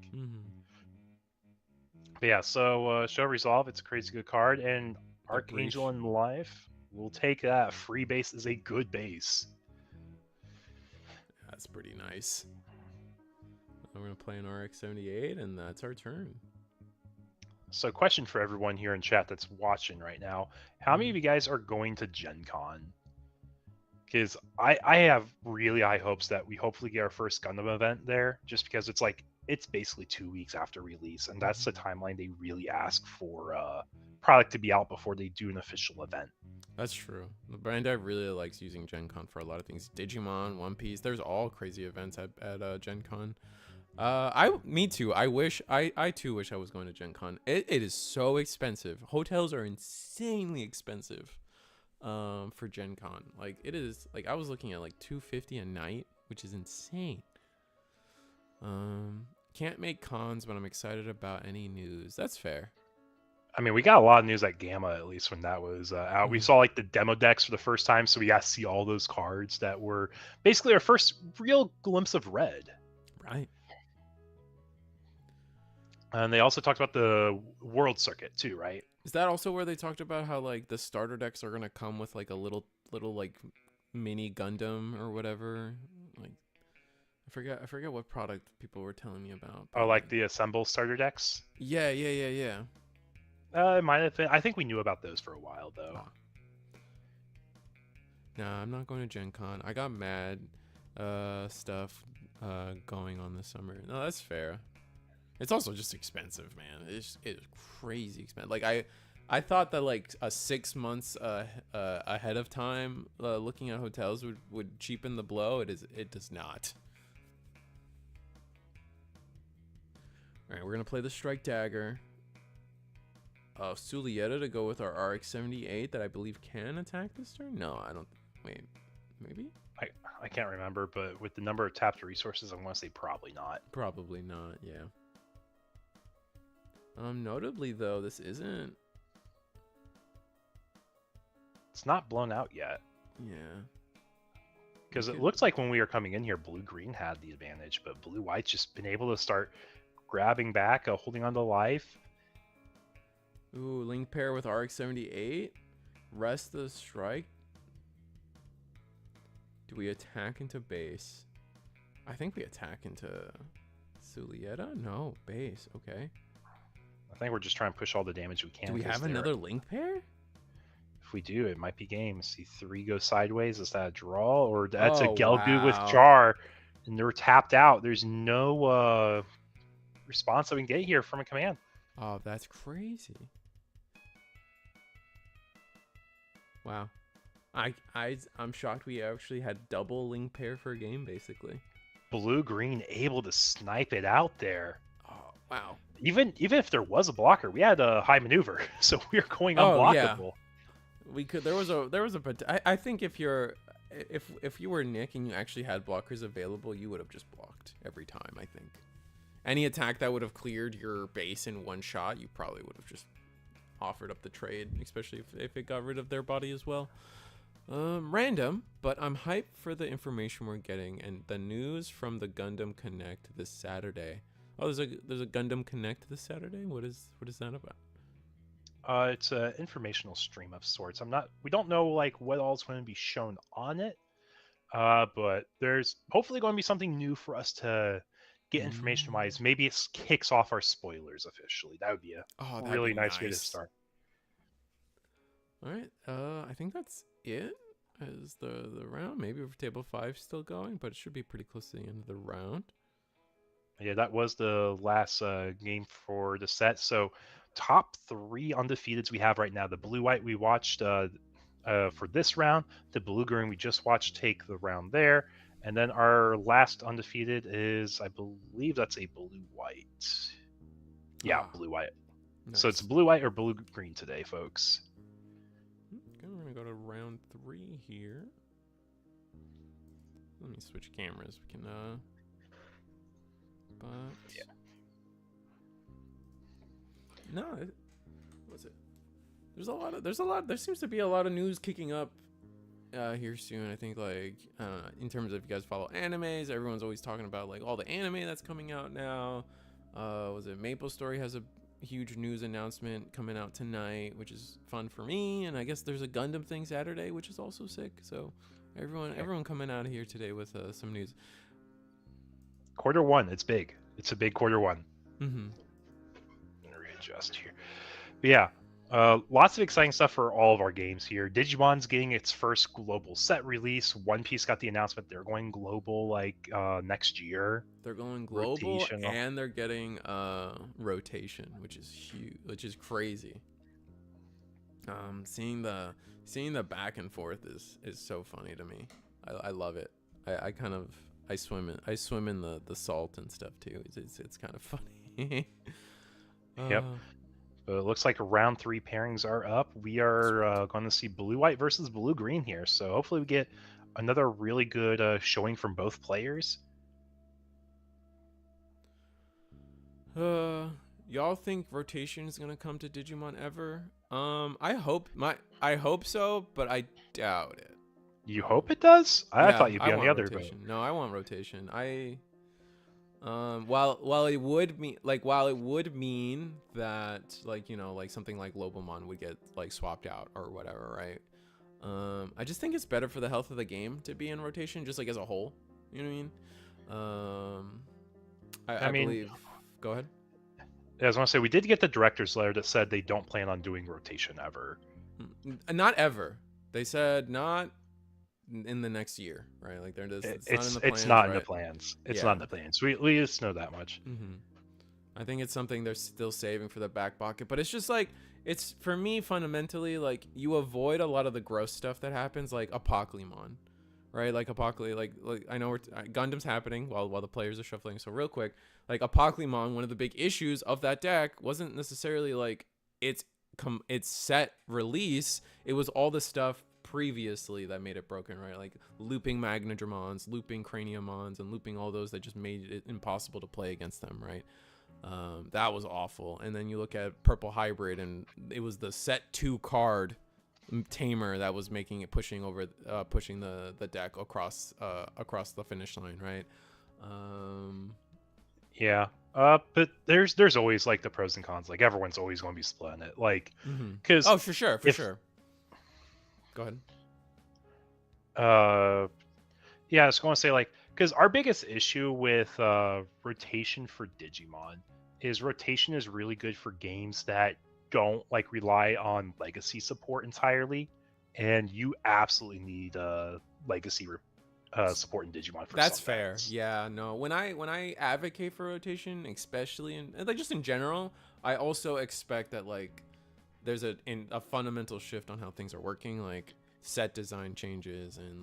But yeah, so Show Resolve, it's a crazy good card, and Archangel in Life, we'll take that. Free base is a good base. That's pretty nice. I'm going to play an RX-78, and that's our turn. So question for everyone here in chat that's watching right now. How many of you guys are going to Gen Con? Because I have really high hopes that we hopefully get our first Gundam event there, just because it's basically 2 weeks after release, and that's the timeline they really ask for product to be out before they do an official event. That's true. The Bandai really likes using Gen Con for a lot of things. Digimon, One Piece, there's all crazy events at Gen Con. Me too. I too wish I was going to Gen Con. It is so expensive. Hotels are insanely expensive for Gen Con. Like, it is, like, I was looking at like $250 a night, which is insane. Can't make cons, but I'm excited about any news. That's fair. I mean, we got a lot of news at Gamma, at least when that was out. We Mhm. saw like the demo decks for the first time, so we got to see all those cards that were basically our first real glimpse of Red. Right. And they also talked about the World Circuit too, right? Is that also where they talked about how like the starter decks are gonna come with like a little like mini Gundam or whatever? Like I forget what product people were telling me about, Oh, but like the Assemble starter decks. yeah. It might have been. I think we knew about those for a while though. Ah. Nah, I'm not going to Gen Con. I got mad stuff going on this summer. No, that's fair. It's also just expensive, man. It's crazy expensive. Like I thought that like a 6 months ahead of time looking at hotels would cheapen the blow. It does not. All right, we're gonna play the Strike Dagger. Sulieta to go with our RX-78 that I believe can attack this turn. No, I don't. Wait, maybe. I can't remember, but with the number of tapped resources, I'm going to say probably not. Probably not. Yeah. Notably though, this isn't. It's not blown out yet. Yeah. Because it looks like when we were coming in here, blue-green had the advantage, but blue-white's just been able to start grabbing back, holding on to life. Ooh, link pair with RX-78. Rest the strike. Do we attack into base? I think we attack into Sulieta? No, base. Okay. I think we're just trying to push all the damage we can. Do we have another link pair? If we do, it might be game. See, 3 goes sideways. Is that a draw? Or that's a Oh, Gelgu with wow. Jar, and they're tapped out. There's no response that we can get here from a command. Oh, that's crazy. Wow. I'm shocked we actually had double link pair for a game, basically. Blue-green able to snipe it out there. Oh, wow. Even if there was a blocker, we had a high maneuver, so we are going unblockable. Oh, yeah. We could. There was a. I think if you were Nick and you actually had blockers available, you would have just blocked every time. I think any attack that would have cleared your base in one shot, you probably would have just offered up the trade, especially if it got rid of their body as well. Random, but I'm hyped for the information we're getting and the news from the Gundam Connect this Saturday. Oh, there's a Gundam Connect this Saturday. What is that about? It's an informational stream of sorts. We don't know like what all is going to be shown on it, but there's hopefully going to be something new for us to get information wise. Maybe it kicks off our spoilers officially. That would be a really nice way to start. All right, I think that's it as the round. Maybe table 5 still going, but it should be pretty close to the end of the round. Yeah, that was the last game for the set. So top 3 undefeateds we have right now. The blue-white we watched for this round. The blue-green we just watched take the round there. And then our last undefeated is, I believe that's a blue-white. Yeah, blue-white. Nice. So it's blue-white or blue-green today, folks. Okay, we're going to go to round 3 here. Let me switch cameras. We can, but... Yeah. No, what's it? There seems to be a lot of news kicking up here soon. I think like in terms of if you guys follow animes, everyone's always talking about like all the anime that's coming out now. Was it Maple Story has a huge news announcement coming out tonight, which is fun for me, and I guess there's a Gundam thing Saturday, which is also sick. So everyone coming out of here today with some news. Quarter 1, it's big. It's a big quarter 1. Mm-hmm. Readjust here. But yeah, lots of exciting stuff for all of our games here. Digimon's getting its first global set release. One Piece got the announcement they're going global like next year. They're going global and they're getting rotation, which is huge, which is crazy. Seeing the back and forth is so funny to me. I love it. I swim in the salt and stuff too. It's kind of funny. Yep. But it looks like round 3 pairings are up. We are going to see blue-white versus blue-green here. So hopefully we get another really good showing from both players. Y'all think rotation is gonna come to Digimon ever? I hope so, but I doubt it. You hope it does? I Yeah, thought you'd I be on the want other boat. rotation. No, I want rotation. While it would mean that, like, you know, like something like Lobomon would get like swapped out or whatever, right? I just think it's better for the health of the game to be in rotation, just like as a whole. You know what I mean? I mean, believe. Go ahead. I was going to say, we did get the director's letter that said they don't plan on doing rotation ever. Not ever. They said not in the next year, right? Like It's not in the plans. It's not in the plans. We just know that much. Mm-hmm. I think it's something they're still saving for the back pocket, but it's just like, it's for me fundamentally, like, you avoid a lot of the gross stuff that happens, like Apocalypse, right? Like like I know Gundam's happening while the players are shuffling. So real quick, like Apocalypse, one of the big issues of that deck wasn't necessarily like its set release. It was all the stuff previously that made it broken, right? Like looping Magnadramons, looping Craniumons, and looping all those that just made it impossible to play against them, right? That was awful. And then you look at Purple Hybrid, and it was the set 2 card tamer that was making it pushing the deck across the finish line, right? Yeah. But there's always like the pros and cons. Like everyone's always going to be splitting it. Like, because for sure. Go ahead. Yeah, I was going to say, like, because our biggest issue with rotation for Digimon is rotation is really good for games that don't like rely on legacy support entirely, and you absolutely need legacy support in Digimon for that's some fair. decks. Yeah, no, when I advocate for rotation, especially in like just in general, I also expect that like there's a fundamental shift on how things are working, like set design changes, and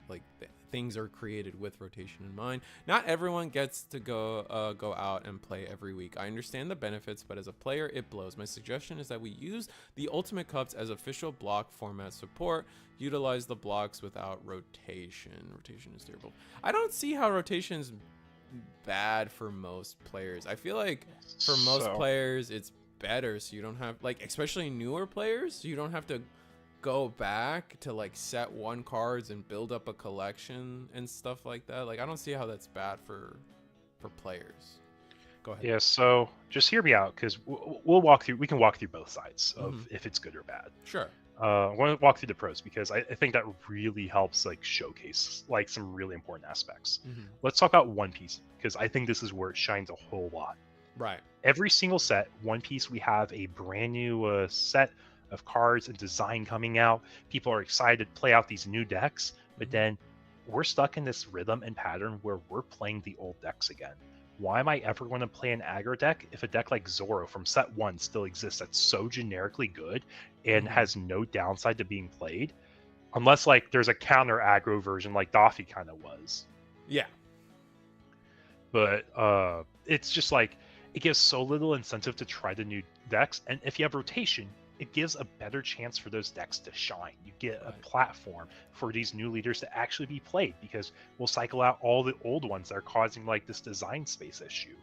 like things are created with rotation in mind. Not everyone gets to go out and play every week. I understand the benefits, but as a player, it blows. My suggestion is that we use the Ultimate Cups as official block format support. Utilize the blocks without rotation. Rotation is terrible. I don't see how rotation's bad for most players. I feel like for most players, it's better, so you don't have, like, especially newer players, you don't have to go back to like set 1 cards and build up a collection and stuff like that. Like, I don't see how that's bad for players. Go ahead. Yeah, so just hear me out, because we can walk through both sides of if it's good or bad. Sure. I want to walk through the pros, because I think that really helps like showcase like some really important aspects. Let's talk about One Piece, because I think this is where it shines a whole lot. Right. Every single set, One Piece, we have a brand new set of cards and design coming out. People are excited to play out these new decks, but then we're stuck in this rhythm and pattern where we're playing the old decks again. Why am I ever going to play an aggro deck if a deck like Zoro from set 1 still exists that's so generically good and has no downside to being played? Unless like there's a counter aggro version like Daffy kind of was. Yeah. But it's just like, it gives so little incentive to try the new decks, and if you have rotation, it gives a better chance for those decks to shine. You get a platform for these new leaders to actually be played, because we'll cycle out all the old ones that are causing like this design space issue.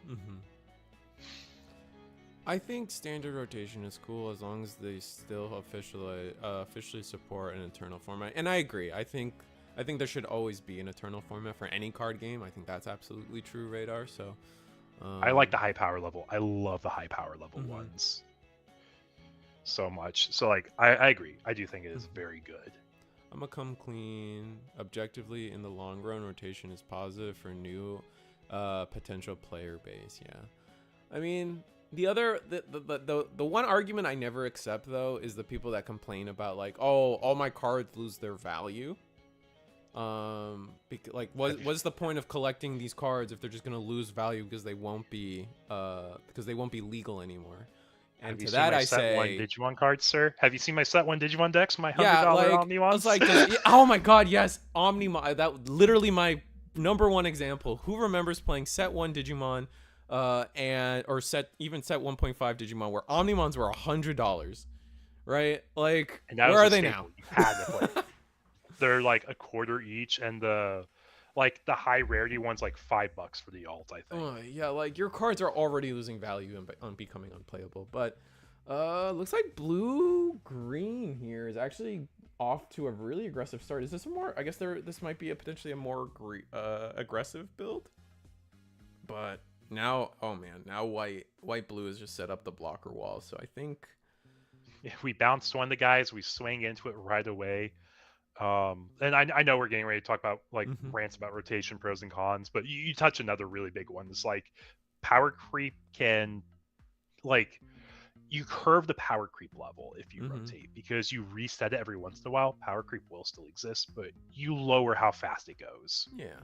I think standard rotation is cool as long as they still officially support an eternal format. And I agree. I think there should always be an eternal format for any card game. I think that's absolutely true, Radar. So I like the high power level. I love the high power level ones so much. So like I agree. I do think it is very good. I'm gonna come clean. Objectively, in the long run, rotation is positive for new potential player base. Yeah, I mean, the one argument I never accept though is the people that complain about like, oh, all my cards lose their value. Like, what's the point of collecting these cards if they're just gonna lose value because they won't be legal anymore? And to that I say, Have you seen my set 1 Digimon cards, sir? Have you seen my set 1 Digimon decks? My $100 Omnimons? I was like, oh my god, yes, Omnimon. That literally my #1 example. Who remembers playing set 1 Digimon, or set 1.5 Digimon where Omnimons were $100, right? Like, where are they now? You had to play. They're like $0.25 each, and the Like the high rarity one's like $5 for the alt, I think. Yeah, like your cards are already losing value on becoming unplayable. But looks like blue green here is actually off to a really aggressive start. Is this a more? I guess this might be a potentially a more aggressive build. But now, oh man, now white blue has just set up the blocker wall. So I think We bounced one of the guys, we swing into it right away. And I know we're getting ready to talk about like rants about rotation pros and cons, but you touch another really big one. It's like power creep can like you curve the power creep level if you rotate because you reset it every once in a while. Power creep will still exist, but you lower how fast it goes. Yeah.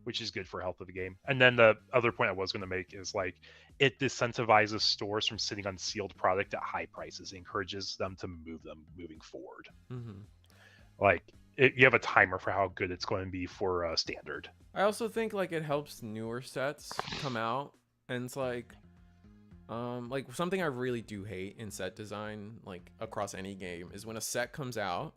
Which is good for health of the game. And then the other point I was going to make is like it disincentivizes stores from sitting on sealed product at high prices. It encourages them to move them moving forward. Like you have a timer for how good it's going to be for standard. I also think like it helps newer sets come out, and it's like something I really do hate in set design, like across any game, is when a set comes out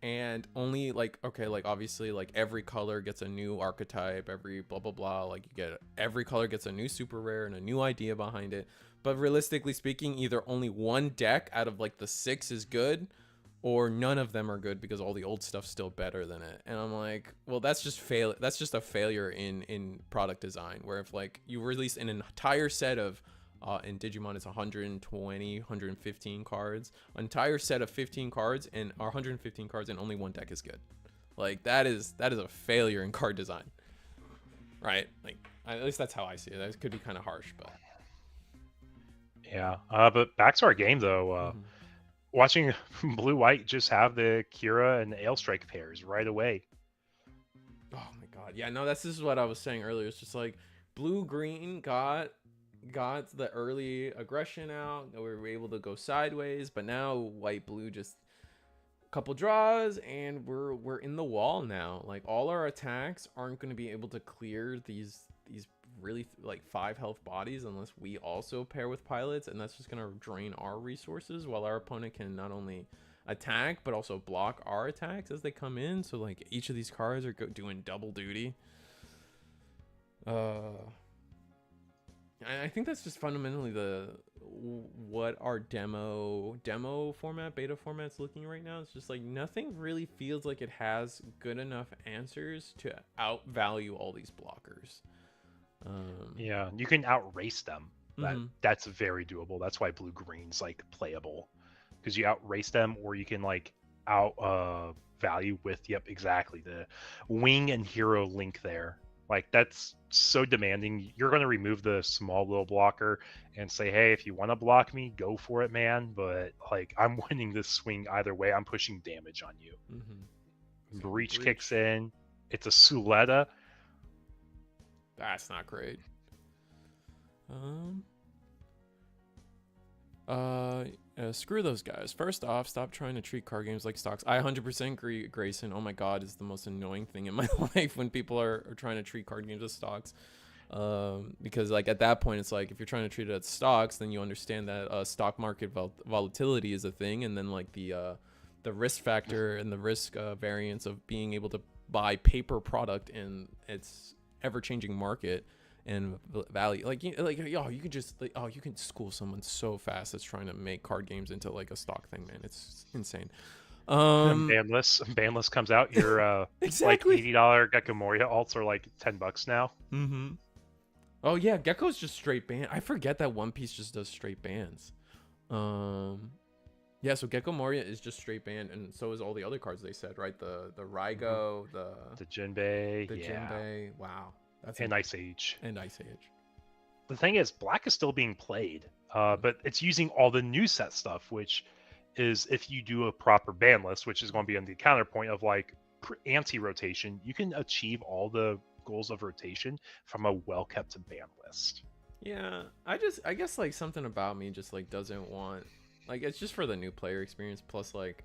and only like, okay, like obviously like every color gets a new archetype, every blah blah blah, like you get every color gets a new super rare and a new idea behind it, but realistically speaking, either only one deck out of like the 6 is good, or none of them are good because all the old stuff's still better than it. And I'm like, well, that's just a failure in product design, where if like you release an entire set of in Digimon it's 120 115 cards, an entire set of 15 cards and 115 cards, and only one deck is good. Like that is a failure in card design, right? Like at least that's how I see it. That could be kind of harsh, but yeah. But back to our game though. Watching blue white just have the Kira and the Ailstrike pairs right away. Oh my god, yeah, no, this is what I was saying earlier. It's just like blue green got the early aggression out, we were able to go sideways, but now white blue just a couple draws and we're in the wall now. Like all our attacks aren't going to be able to clear these really like 5 health bodies unless we also pair with pilots, and that's just going to drain our resources, while our opponent can not only attack but also block our attacks as they come in. So like each of these cards are doing double duty. I think that's just fundamentally what our demo format, beta format's looking right now. It's just like nothing really feels like it has good enough answers to outvalue all these blockers. Yeah, you can outrace them. That's very doable. That's why blue green's like playable, because you outrace them, or you can like out value with exactly the wing and hero link there. Like that's so demanding. You're going to remove the small little blocker and say, hey, if you want to block me, go for it, man. But like I'm winning this swing either way. I'm pushing damage on you. Breach kicks in. It's a Suleta. That's not great. Screw those guys. First off, stop trying to treat card games like stocks. I 100% agree, Grayson. Oh my god, is the most annoying thing in my life when people are trying to treat card games as stocks. Because like at that point, it's like if you're trying to treat it as stocks, then you understand that stock market volatility is a thing, and then like the risk factor and the risk variance of being able to buy paper product in its ever-changing market and value, you can just like, you can school someone so fast that's trying to make card games into like a stock thing, man. It's insane. Banless comes out, your exactly. like $80 Gecko Moria alts are like $10 now. Oh yeah, Gecko's just straight ban. I forget that One Piece just does straight bans. Yeah, so Gecko Moria is just straight banned, and so is all the other cards they said, right? The Raigo, the Jinbei, Jinbei. Wow. And Ice Age. The thing is, black is still being played, but it's using all the new set stuff, which is if you do a proper ban list, which is going to be on the counterpoint of like anti-rotation, you can achieve all the goals of rotation from a well-kept ban list. Yeah, I guess like something about me just like doesn't want, like it's just for the new player experience. Plus like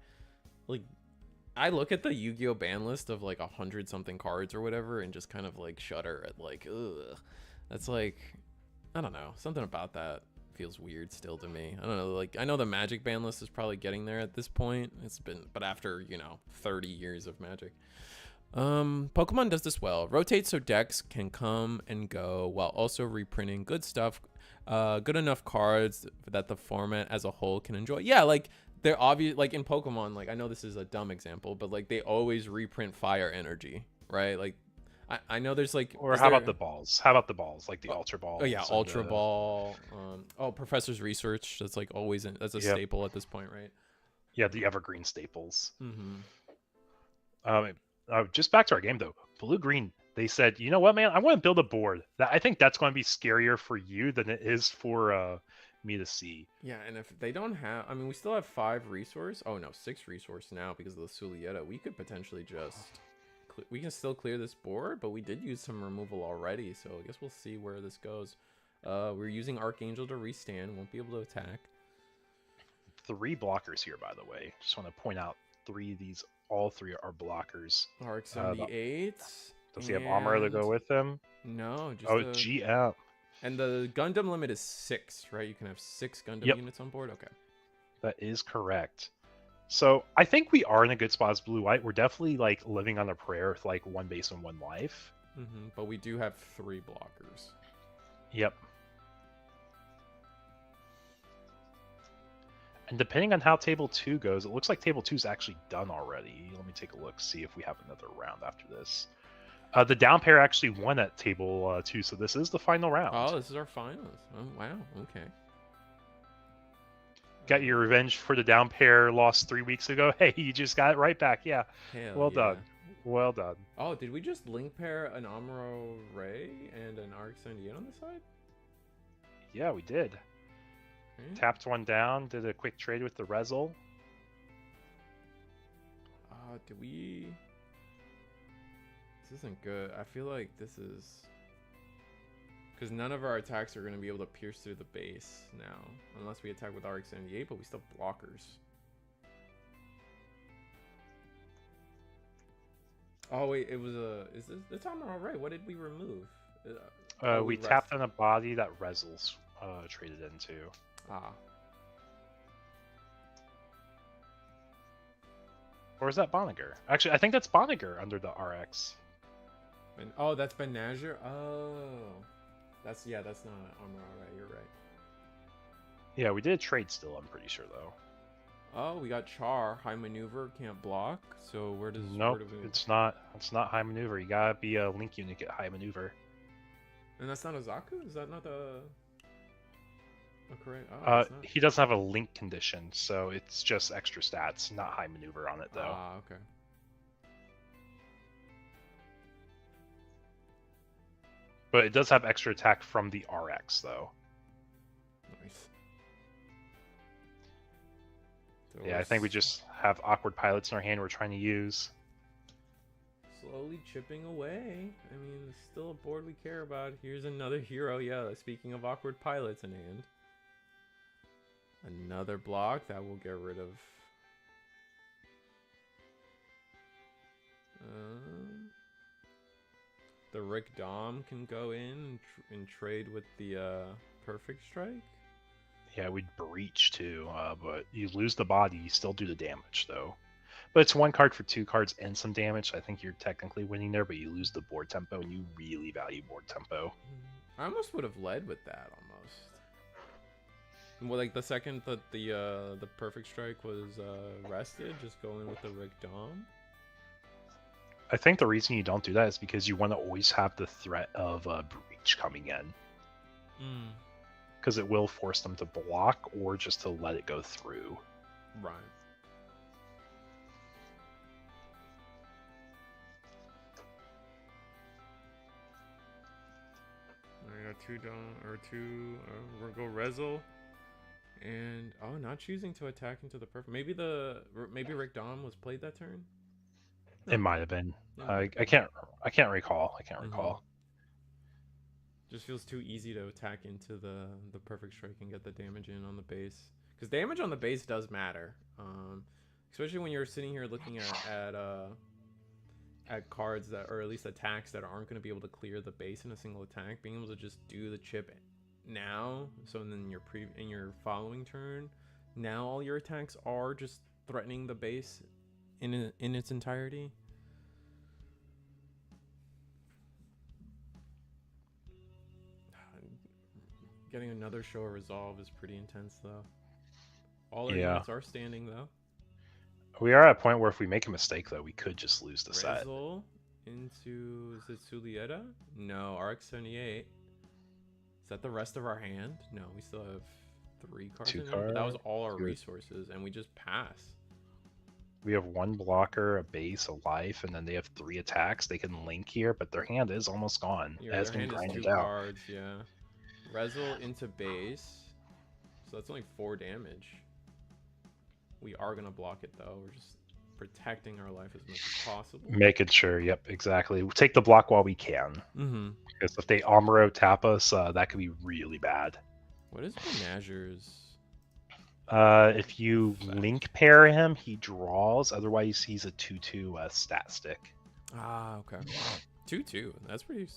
I look at the Yu-Gi-Oh ban list of like 100 something cards or whatever and just kind of like shudder at like, ugh. That's like, I don't know, something about that feels weird still to me. I don't know, like I know the Magic ban list is probably getting there at this point. It's been, but after 30 years of Magic. Pokemon does this well. Rotate so decks can come and go while also reprinting good stuff, good enough cards that the format as a whole can enjoy. Yeah, like they're obvious. Like in Pokemon, like I know this is a dumb example, but like they always reprint Fire Energy, right? Like I know there's like, Or is how there? about the balls? How about the balls, like the Oh, Ultra oh yeah, Balls and Ultra the Ball. Professor's Research. That's like always that's a yep, staple at this point, right? yeah, the evergreen staples. Mm-hmm. Um, just back to our game though. Blue Green, they said, you know what, man, I want to build a board. I think that's going to be scarier for you than it is for me to see. Yeah, and if they don't have, I mean, we still have 5 resource. Oh no, 6 resource now because of the Sulieta. We could potentially just, we can still clear this board, but we did use some removal already, so I guess we'll see where this goes. We're using Archangel to restand. Won't be able to attack. 3 blockers here, by the way. Just want to point out 3 of these. All 3 are blockers. Arc 78. Does he have armor to go with him? No, just Oh, GM. And the Gundam limit is 6, right? You can have 6 Gundam units on board. Okay, that is correct. So I think we are in a good spot as Blue-White. We're definitely like living on a prayer with like 1 base and 1 life. But we do have 3 blockers. Yep. And depending on how Table 2 goes, it looks like Table 2 is actually done already. Let me take a look, see if we have another round after this. The down pair actually won at Table 2, so this is the final round. Oh, this is our finals. Oh, wow. Okay. Got your revenge for the down pair lost 3 weeks ago. Hey, you just got it right back. Yeah. Well done. Well done. Oh, did we just link pair an Amuro Ray and an Arc Sandian on the side? Yeah, we did. Tapped 1 down, did a quick trade with the Rezel. Did we... This isn't good. I feel like this is... Because none of our attacks are going to be able to pierce through the base now. Unless we attack with RX-78, but we still have blockers. Oh, wait. It was a... Is this... The timer alright. What did we remove? We tapped on a body that Rezel's traded into. Ah. Or is that Boniger? Actually, I think that's Boniger under the RX. And, oh, that's Ben Nazir? Oh. That's not Armor Alright, you're right. Yeah, we did trade still, I'm pretty sure, though. Oh, we got Char. High Maneuver, can't block. So where does... Nope, it's not High Maneuver. You gotta be a Link unit to get High Maneuver. And that's not a Zaku? Is that not the... correct? Oh, he doesn't have a Link condition, so it's just extra stats, not High Maneuver on it, though. Ah, okay. But it does have extra attack from the RX, though. Nice. So yeah, I think we just have awkward pilots in our hand we're trying to use. Slowly chipping away. I mean, it's still a board we care about. Here's another hero. Yeah, speaking of awkward pilots in hand. Another block that will get rid of. The Rick Dom can go in and trade with the Perfect Strike. Yeah, we'd breach too, but you lose the body, you still do the damage though. But it's 1 card for 2 cards and some damage. I think you're technically winning there, but you lose the board tempo, and you really value board tempo. I almost would have led with that almost. Well, like the second that the Perfect Strike was rested, just go in with the Rick Dom. I think the reason you don't do that is because you want to always have the threat of breach coming in. Because it will force them to block or just to let it go through. Right. I got 2 down, or 2, we'll go Rezel. And, oh, not choosing to attack into the perfect. Maybe Rick Dom was played that turn? No. It might have been. I can't recall. Just feels too easy to attack into the Perfect Strike and get the damage in on the base. Because damage on the base does matter. Especially when you're sitting here looking at cards that, or at least attacks that aren't going to be able to clear the base in a single attack. Being able to just do the chip now, so then in your following turn, now all your attacks are just threatening the base in its entirety. getting another show of resolve is pretty intense though. All our Yeah. units are standing though. We are at a point where if we make a mistake, though, we could just lose the set. Rezel into, is it Sulieta? No, RX-78. Is that the rest of our hand? No, we still have 3 cards Two in hand, but that was cards. all our Good. resources, and we just pass. We have 1 blocker, a base, a life, and then they have 3 attacks. They can link here, but their hand is almost gone. Yeah, It has their been hand is 2 grinded out. cards, yeah. Rezel into base. So that's only 4 damage. We are going to block it, though. We're just protecting our life as much as possible. Making sure, yep, exactly. We'll take the block while we can. Mm-hmm. Because if they Amuro tap us, that could be really bad. What is Menager's? If you link pair him, he draws. Otherwise, he's a 2/2 stat stick. Ah, okay. 2/2. That's pretty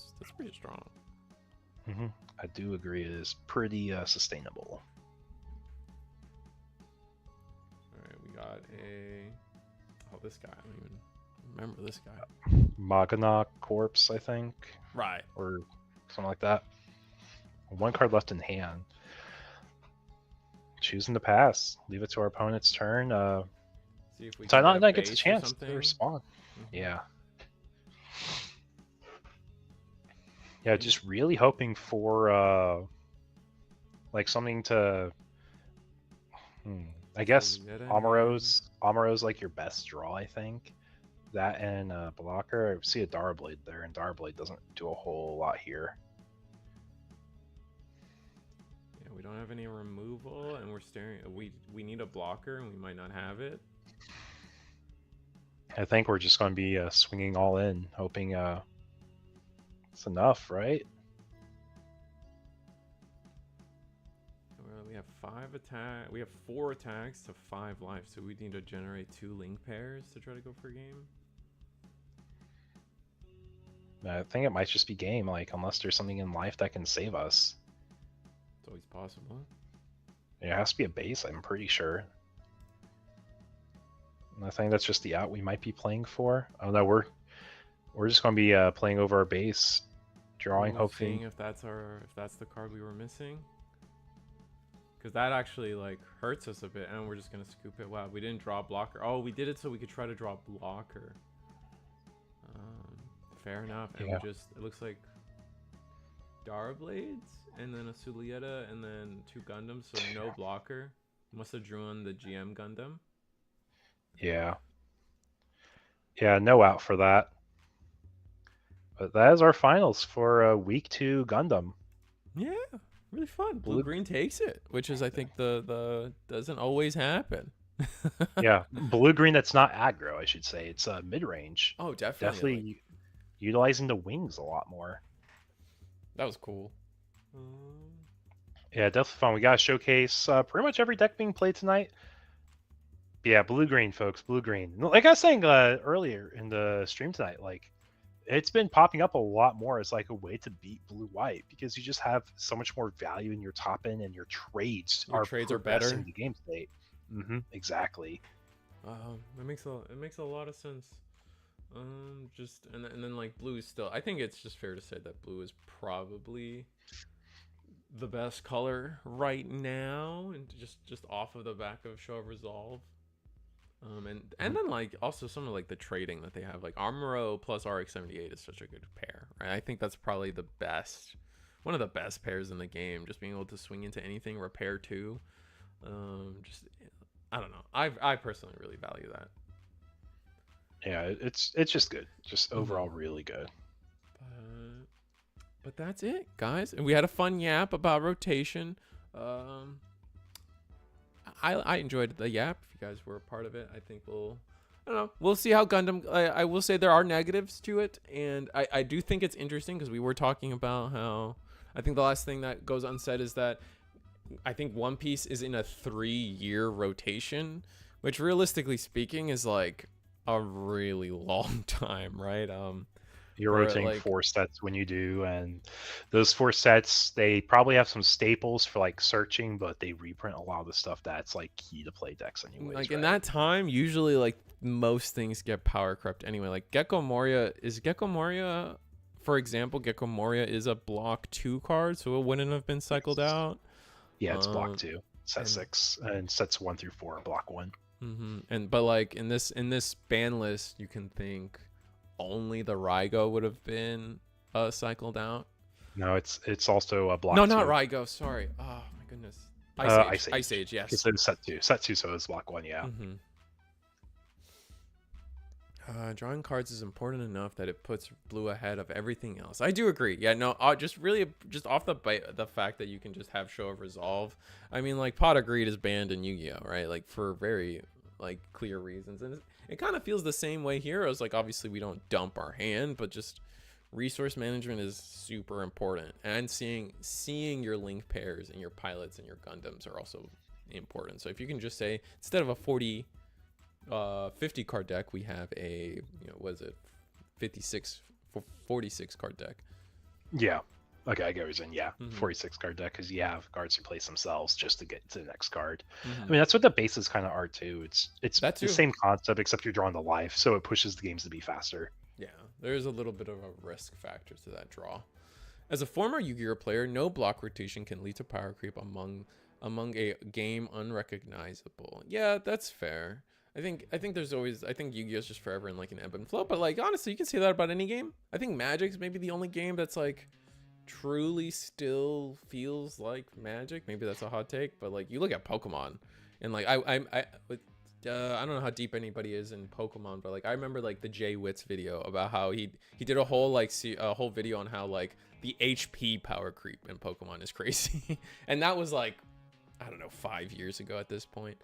strong. Mm-hmm. I do agree. It is pretty sustainable. All right, we got a. Oh, this guy. I don't even remember this guy. Magana Corpse, I think. Right. Or something like that. 1 card left in hand. Choosing to pass. Leave it to our opponent's turn. See if we so can not get gets a chance to respond. Mm-hmm. Yeah. Yeah, just really hoping for like something to I guess Amuro's like your best draw, I think. That and blocker. I see a Darblade there, and Darblade doesn't do a whole lot here. Yeah, we don't have any removal, and we're staring. We need a blocker, and we might not have it. I think we're just going to be swinging all in, hoping it's enough, right? Well, we have 5 attack. We have 4 attacks to 5 life, so we need to generate 2 link pairs to try to go for game. I think it might just be game, like unless there's something in life that can save us. It's always possible. It has to be a base, I'm pretty sure. And I think that's just the out we might be playing for. Oh no, we're just going to be playing over our base, drawing, hoping. Seeing if that's the card we were missing. Because that actually like hurts us a bit, and we're just gonna scoop it. Wow, we didn't draw a blocker. Oh, we did it so we could try to draw a blocker. Fair enough. And yeah. it looks like Darblades, and then a Sulieta, and then 2 Gundams, so no blocker. Must have drawn the GM Gundam. Yeah. Yeah, no out for that. But that is our finals for week 2 Gundam. Yeah, really fun. Blue-green takes it, which is I think the doesn't always happen. Yeah, blue-green that's not aggro, I should say. It's mid-range. Oh, definitely. Utilizing the wings a lot more. That was cool. Yeah, definitely fun. We got to showcase pretty much every deck being played tonight. Yeah, blue-green, folks. Blue-green. Like I was saying earlier in the stream tonight, like it's been popping up a lot more as like a way to beat blue-white because you just have so much more value in your top end, and your trades are better in the game state. Exactly. It makes a lot of sense. Just and then like blue is still. I think it's just fair to say that blue is probably the best color right now, and just off of the back of Show of Resolve. And then like also some of like the trading that they have, like Armoro plus RX-78 is such a good pair, right? I think that's probably one of the best pairs in the game. Just being able to swing into anything, repair 2. Just I don't know. I personally really value that. Yeah, it's just good. Just overall really good. But that's it, guys. And we had a fun yap about rotation. I enjoyed the yap. If you guys were a part of it, I think we'll see how Gundam. I will say there are negatives to it, and I do think it's interesting because we were talking about how I think the last thing that goes unsaid is that I think One Piece is in a 3-year rotation, which realistically speaking is like a really long time, right? You're rotating like 4 sets when you do, and those 4 sets, they probably have some staples for like searching, but they reprint a lot of the stuff that's like key to play decks anyways. Like in that time, usually like most things get power crept anyway. Like Gecko Moria for example, Gecko Moria is a block 2 card, so it wouldn't have been cycled out. Yeah, it's block 2, set and- 6, and sets 1 through 4 are block 1. But like in this ban list, you can think only the Rygo would have been cycled out. No, it's also a block. No, 2. not Rygo. Sorry. Oh my goodness. Ice Age. Yes. It's set 2. Set 2, so it's block 1. Yeah. Drawing cards is important enough that it puts blue ahead of everything else. I do agree. Yeah, no, just off the fact that you can just have Show of Resolve. I mean, like, Pot of Greed is banned in Yu-Gi-Oh, right? Like, for very, like, clear reasons. And it kind of feels the same way here. It's like, obviously, we don't dump our hand, but just resource management is super important. And seeing your link pairs and your pilots and your Gundams are also important. So if you can just say, instead of a 50 card deck, we have a, 46 card deck. Yeah. Okay, I get what you're saying. Yeah, 46 card deck, because you have cards to place themselves just to get to the next card. I mean, that's what the bases kind of are too. It's the same concept, except you're drawing the life, so it pushes the games to be faster. Yeah, there's a little bit of a risk factor to that draw. As a former Yu-Gi-Oh player, no block rotation can lead to power creep among a game unrecognizable. Yeah, that's fair. I think there's always, I think Yu-Gi-Oh's just forever in like an ebb and flow, but like honestly, you can say that about any game. I think Magic's maybe the only game that's like truly still feels like Magic. Maybe that's a hot take, but like you look at Pokemon and like I don't know how deep anybody is in Pokemon, but like I remember like the Jay Witz video about how he did a whole whole video on how like the HP power creep in Pokemon is crazy. And that was like, I don't know, 5 years ago at this point.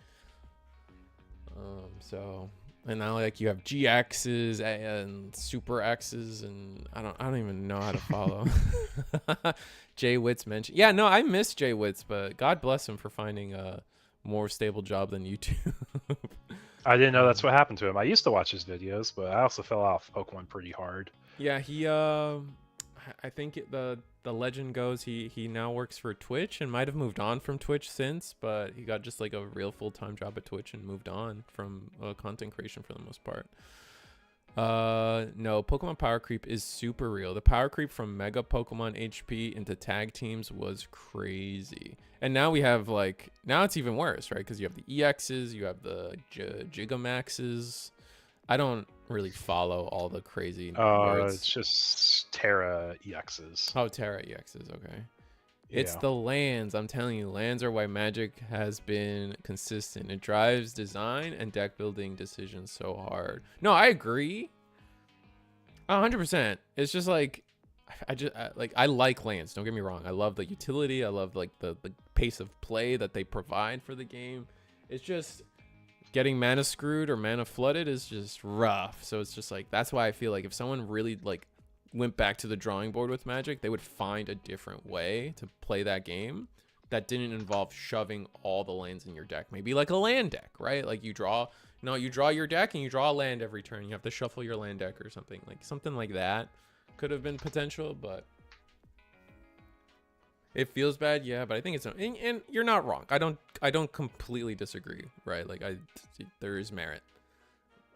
So, and now like you have GXs and Super X's, and I don't even know how to follow. Jay Witz mentioned, yeah, no, I miss Jay Witz, but God bless him for finding a more stable job than YouTube. I didn't know that's what happened to him. I used to watch his videos, but I also fell off Pokemon pretty hard. Yeah, he I think the legend goes he now works for Twitch and might have moved on from Twitch since, but he got just like a real full-time job at Twitch and moved on from content creation for the most part. No, Pokemon power creep is super real. The power creep from Mega Pokemon HP into tag teams was crazy. And now we have like, now it's even worse, right? Because you have the EXs, you have the Gigamaxes. I don't really follow all the crazy words. It's just Terra EXs. Oh, Terra EXs, okay. It's the lands. I'm telling you, lands are why Magic has been consistent. It drives design and deck building decisions so hard. No, I agree. 100%. It's just like, I like lands. Don't get me wrong. I love the utility. I love like the pace of play that they provide for the game. It's just getting mana screwed or mana flooded is just rough. So it's just like, that's why I feel like if someone really like went back to the drawing board with Magic, they would find a different way to play that game that didn't involve shoving all the lands in your deck. Maybe like a land deck, right? Like you draw your deck and you draw a land every turn. You have to shuffle your land deck or something like that could have been potential, but it feels bad. Yeah, but I think it's, and you're not wrong. I don't completely disagree, right? Like there is merit,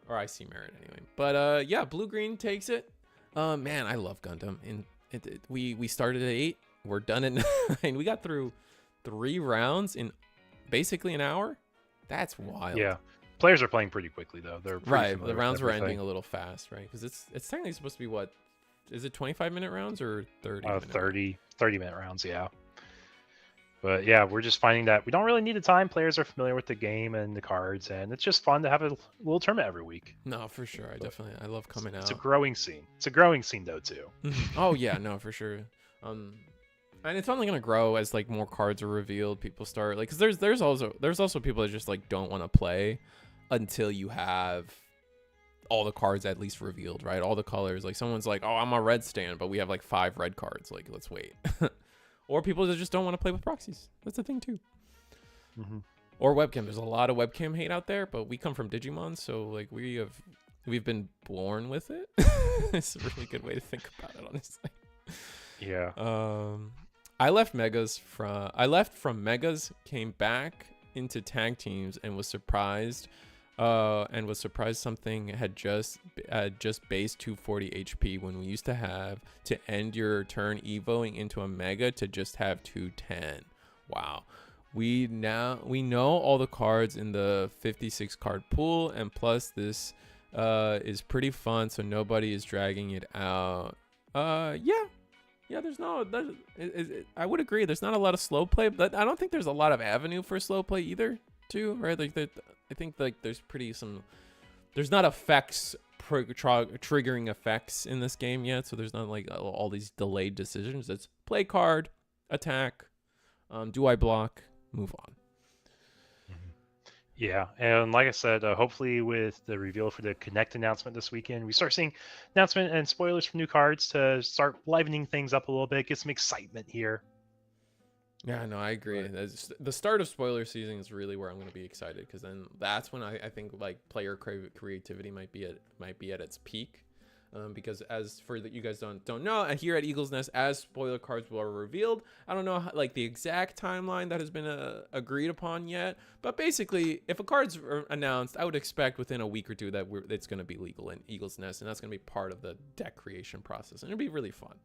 or I see merit anyway. But yeah, blue green takes it. Man, I love Gundam. And we started at 8. We're done at 9. We got through 3 rounds in basically an hour. That's wild. Yeah, players are playing pretty quickly though. They're right. The rounds were ending a little fast, right? Because it's technically supposed to be what? Is it 25-minute rounds or 30? 30-minute rounds. Yeah. But yeah, we're just finding that we don't really need the time. Players are familiar with the game and the cards, and it's just fun to have a little tournament every week. No, for sure. I love coming out. It's a growing scene. It's a growing scene though too. Oh yeah, no, for sure. And it's only gonna grow as like more cards are revealed. People start like, because there's also people that just like don't want to play until you have all the cards at least revealed, right? All the colors. Like someone's like, oh, I'm a red stand, but we have like 5 red cards. Like, let's wait. Or people that just don't want to play with proxies. That's the thing too. Or webcam. There's a lot of webcam hate out there, but we come from Digimon, so like we've been born with it. It's a really good way to think about it, honestly. Yeah. I left from Megas, came back into tag teams, and was surprised and was surprised something had just base 240 HP when we used to have to end your turn evoing into a mega to just have 210. Wow. We know all the cards in the 56 card pool, and plus this is pretty fun, so nobody is dragging it out. I would agree. There's not a lot of slow play, but I don't think there's a lot of avenue for slow play either, too, right? Like, I think like there's not effects triggering effects in this game yet, so there's not like all these delayed decisions. It's play card, attack, do I block, move on. Yeah, and like I said, hopefully with the reveal for the Connect announcement this weekend, we start seeing announcement and spoilers for new cards to start livening things up a little bit, get some excitement here. Yeah, no, I agree. The start of spoiler season is really where I'm going to be excited, because then that's when I think like player creativity might be at its peak. Because as for you guys don't know, here at Eagle's Nest, as spoiler cards were revealed, I don't know like the exact timeline that has been agreed upon yet, but basically if a card's announced, I would expect within a week or two that it's going to be legal in Eagle's Nest, and that's going to be part of the deck creation process, and it'll be really fun.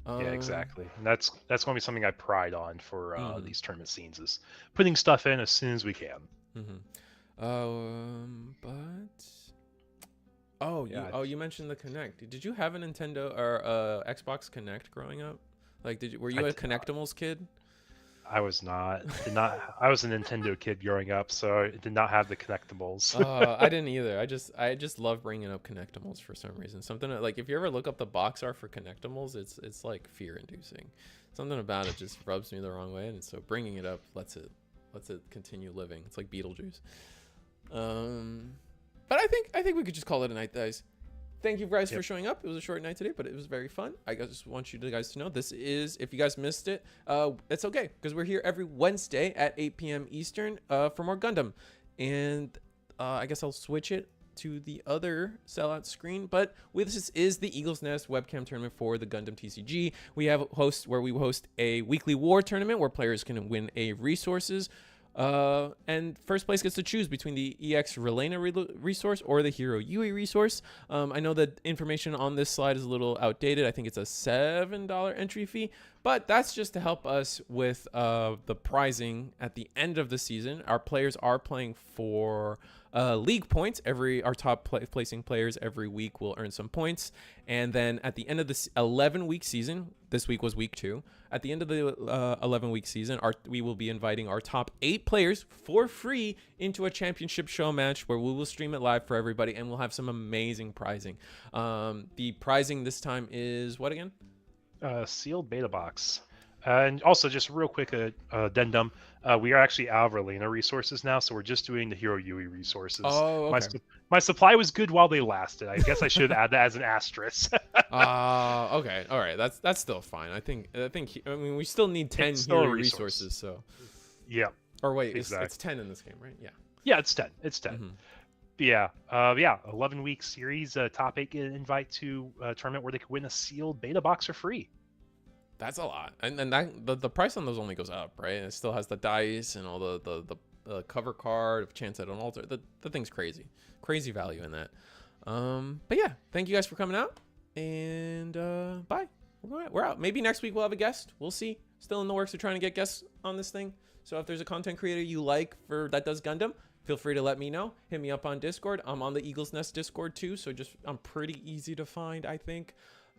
Yeah, exactly. And that's going to be something I pride on for these tournament scenes, is putting stuff in as soon as we can. You mentioned the Connect. Did you have a Nintendo or Xbox Connect growing up? Like, were you a Connectimals kid? I was not. I was a Nintendo kid growing up, so I did not have the Connectables. I didn't either. I just love bringing up Connectimals for some reason. Something like if you ever look up the box art for Connectimals, it's like fear-inducing. Something about it just rubs me the wrong way, and so bringing it up lets it continue living. It's like Beetlejuice. But I think we could just call it a night, guys. Thank you guys for showing up. It was a short night today, but it was very fun. I just want you guys to know this is, if you guys missed it, it's okay, because we're here every Wednesday at 8 p.m. Eastern for more Gundam. And I guess I'll switch it to the other sellout screen. But this is the Eagle's Nest webcam tournament for the Gundam TCG. We have we host a weekly war tournament where players can win resources. And first place gets to choose between the EX Relena resource or the Hero Yui resource. I know that information on this slide is a little outdated. I think it's a $7 entry fee, but that's just to help us with the prizing at the end of the season. Our players are playing for league points. Our top placing players every week will earn some points, and then at the end of this 11-week season, this week was week 2. At the end of the 11-week season, we will be inviting our top 8 players for free into a championship show match where we will stream it live for everybody, and we'll have some amazing prizing. The prizing this time is what again? Sealed beta box. And also, just real quick, addendum. We are actually out of Relena resources now, so we're just doing the Hero Yui resources. Oh, okay. My supply was good while they lasted. I guess I should add that as an asterisk. Okay, all right. That's still fine. I mean, we still need 10 Hero resources. So. Yeah. Or wait, exactly. It's 10 in this game, right? Yeah. Yeah, it's 10. It's 10. Mm-hmm. 11-week series. Top 8 get an invite to a tournament where they could win a sealed beta box for free. That's a lot, and then the price on those only goes up, right? And it still has the dice and all the cover card of Chance at an Altar. The thing's crazy value in that. But yeah, thank you guys for coming out, and bye. We're out. Maybe next week we'll have a guest. We'll see. Still in the works of trying to get guests on this thing. So if there's a content creator you like that does Gundam, feel free to let me know. Hit me up on Discord. I'm on the Eagle's Nest Discord too, so I'm pretty easy to find, I think.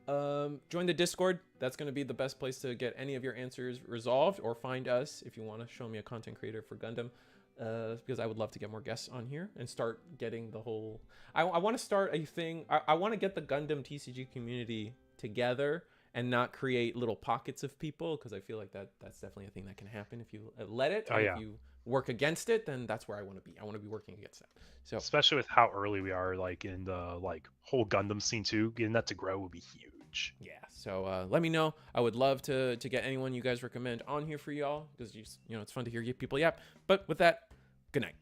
Join the Discord. That's going to be the best place to get any of your answers resolved, or find us if you want to show me a content creator for Gundam, because I would love to get more guests on here and start getting the whole... I want to start a thing. I want to get the Gundam TCG community together and not create little pockets of people, because I feel like that's definitely a thing that can happen if you let it. If you work against it, then that's where I want to be. I want to be working against that. So especially with how early we are, like in the whole Gundam scene too, getting that to grow would be huge. Yeah, so let me know. I would love to get anyone you guys recommend on here for y'all, because it's fun to hear people yap. But with that, good night.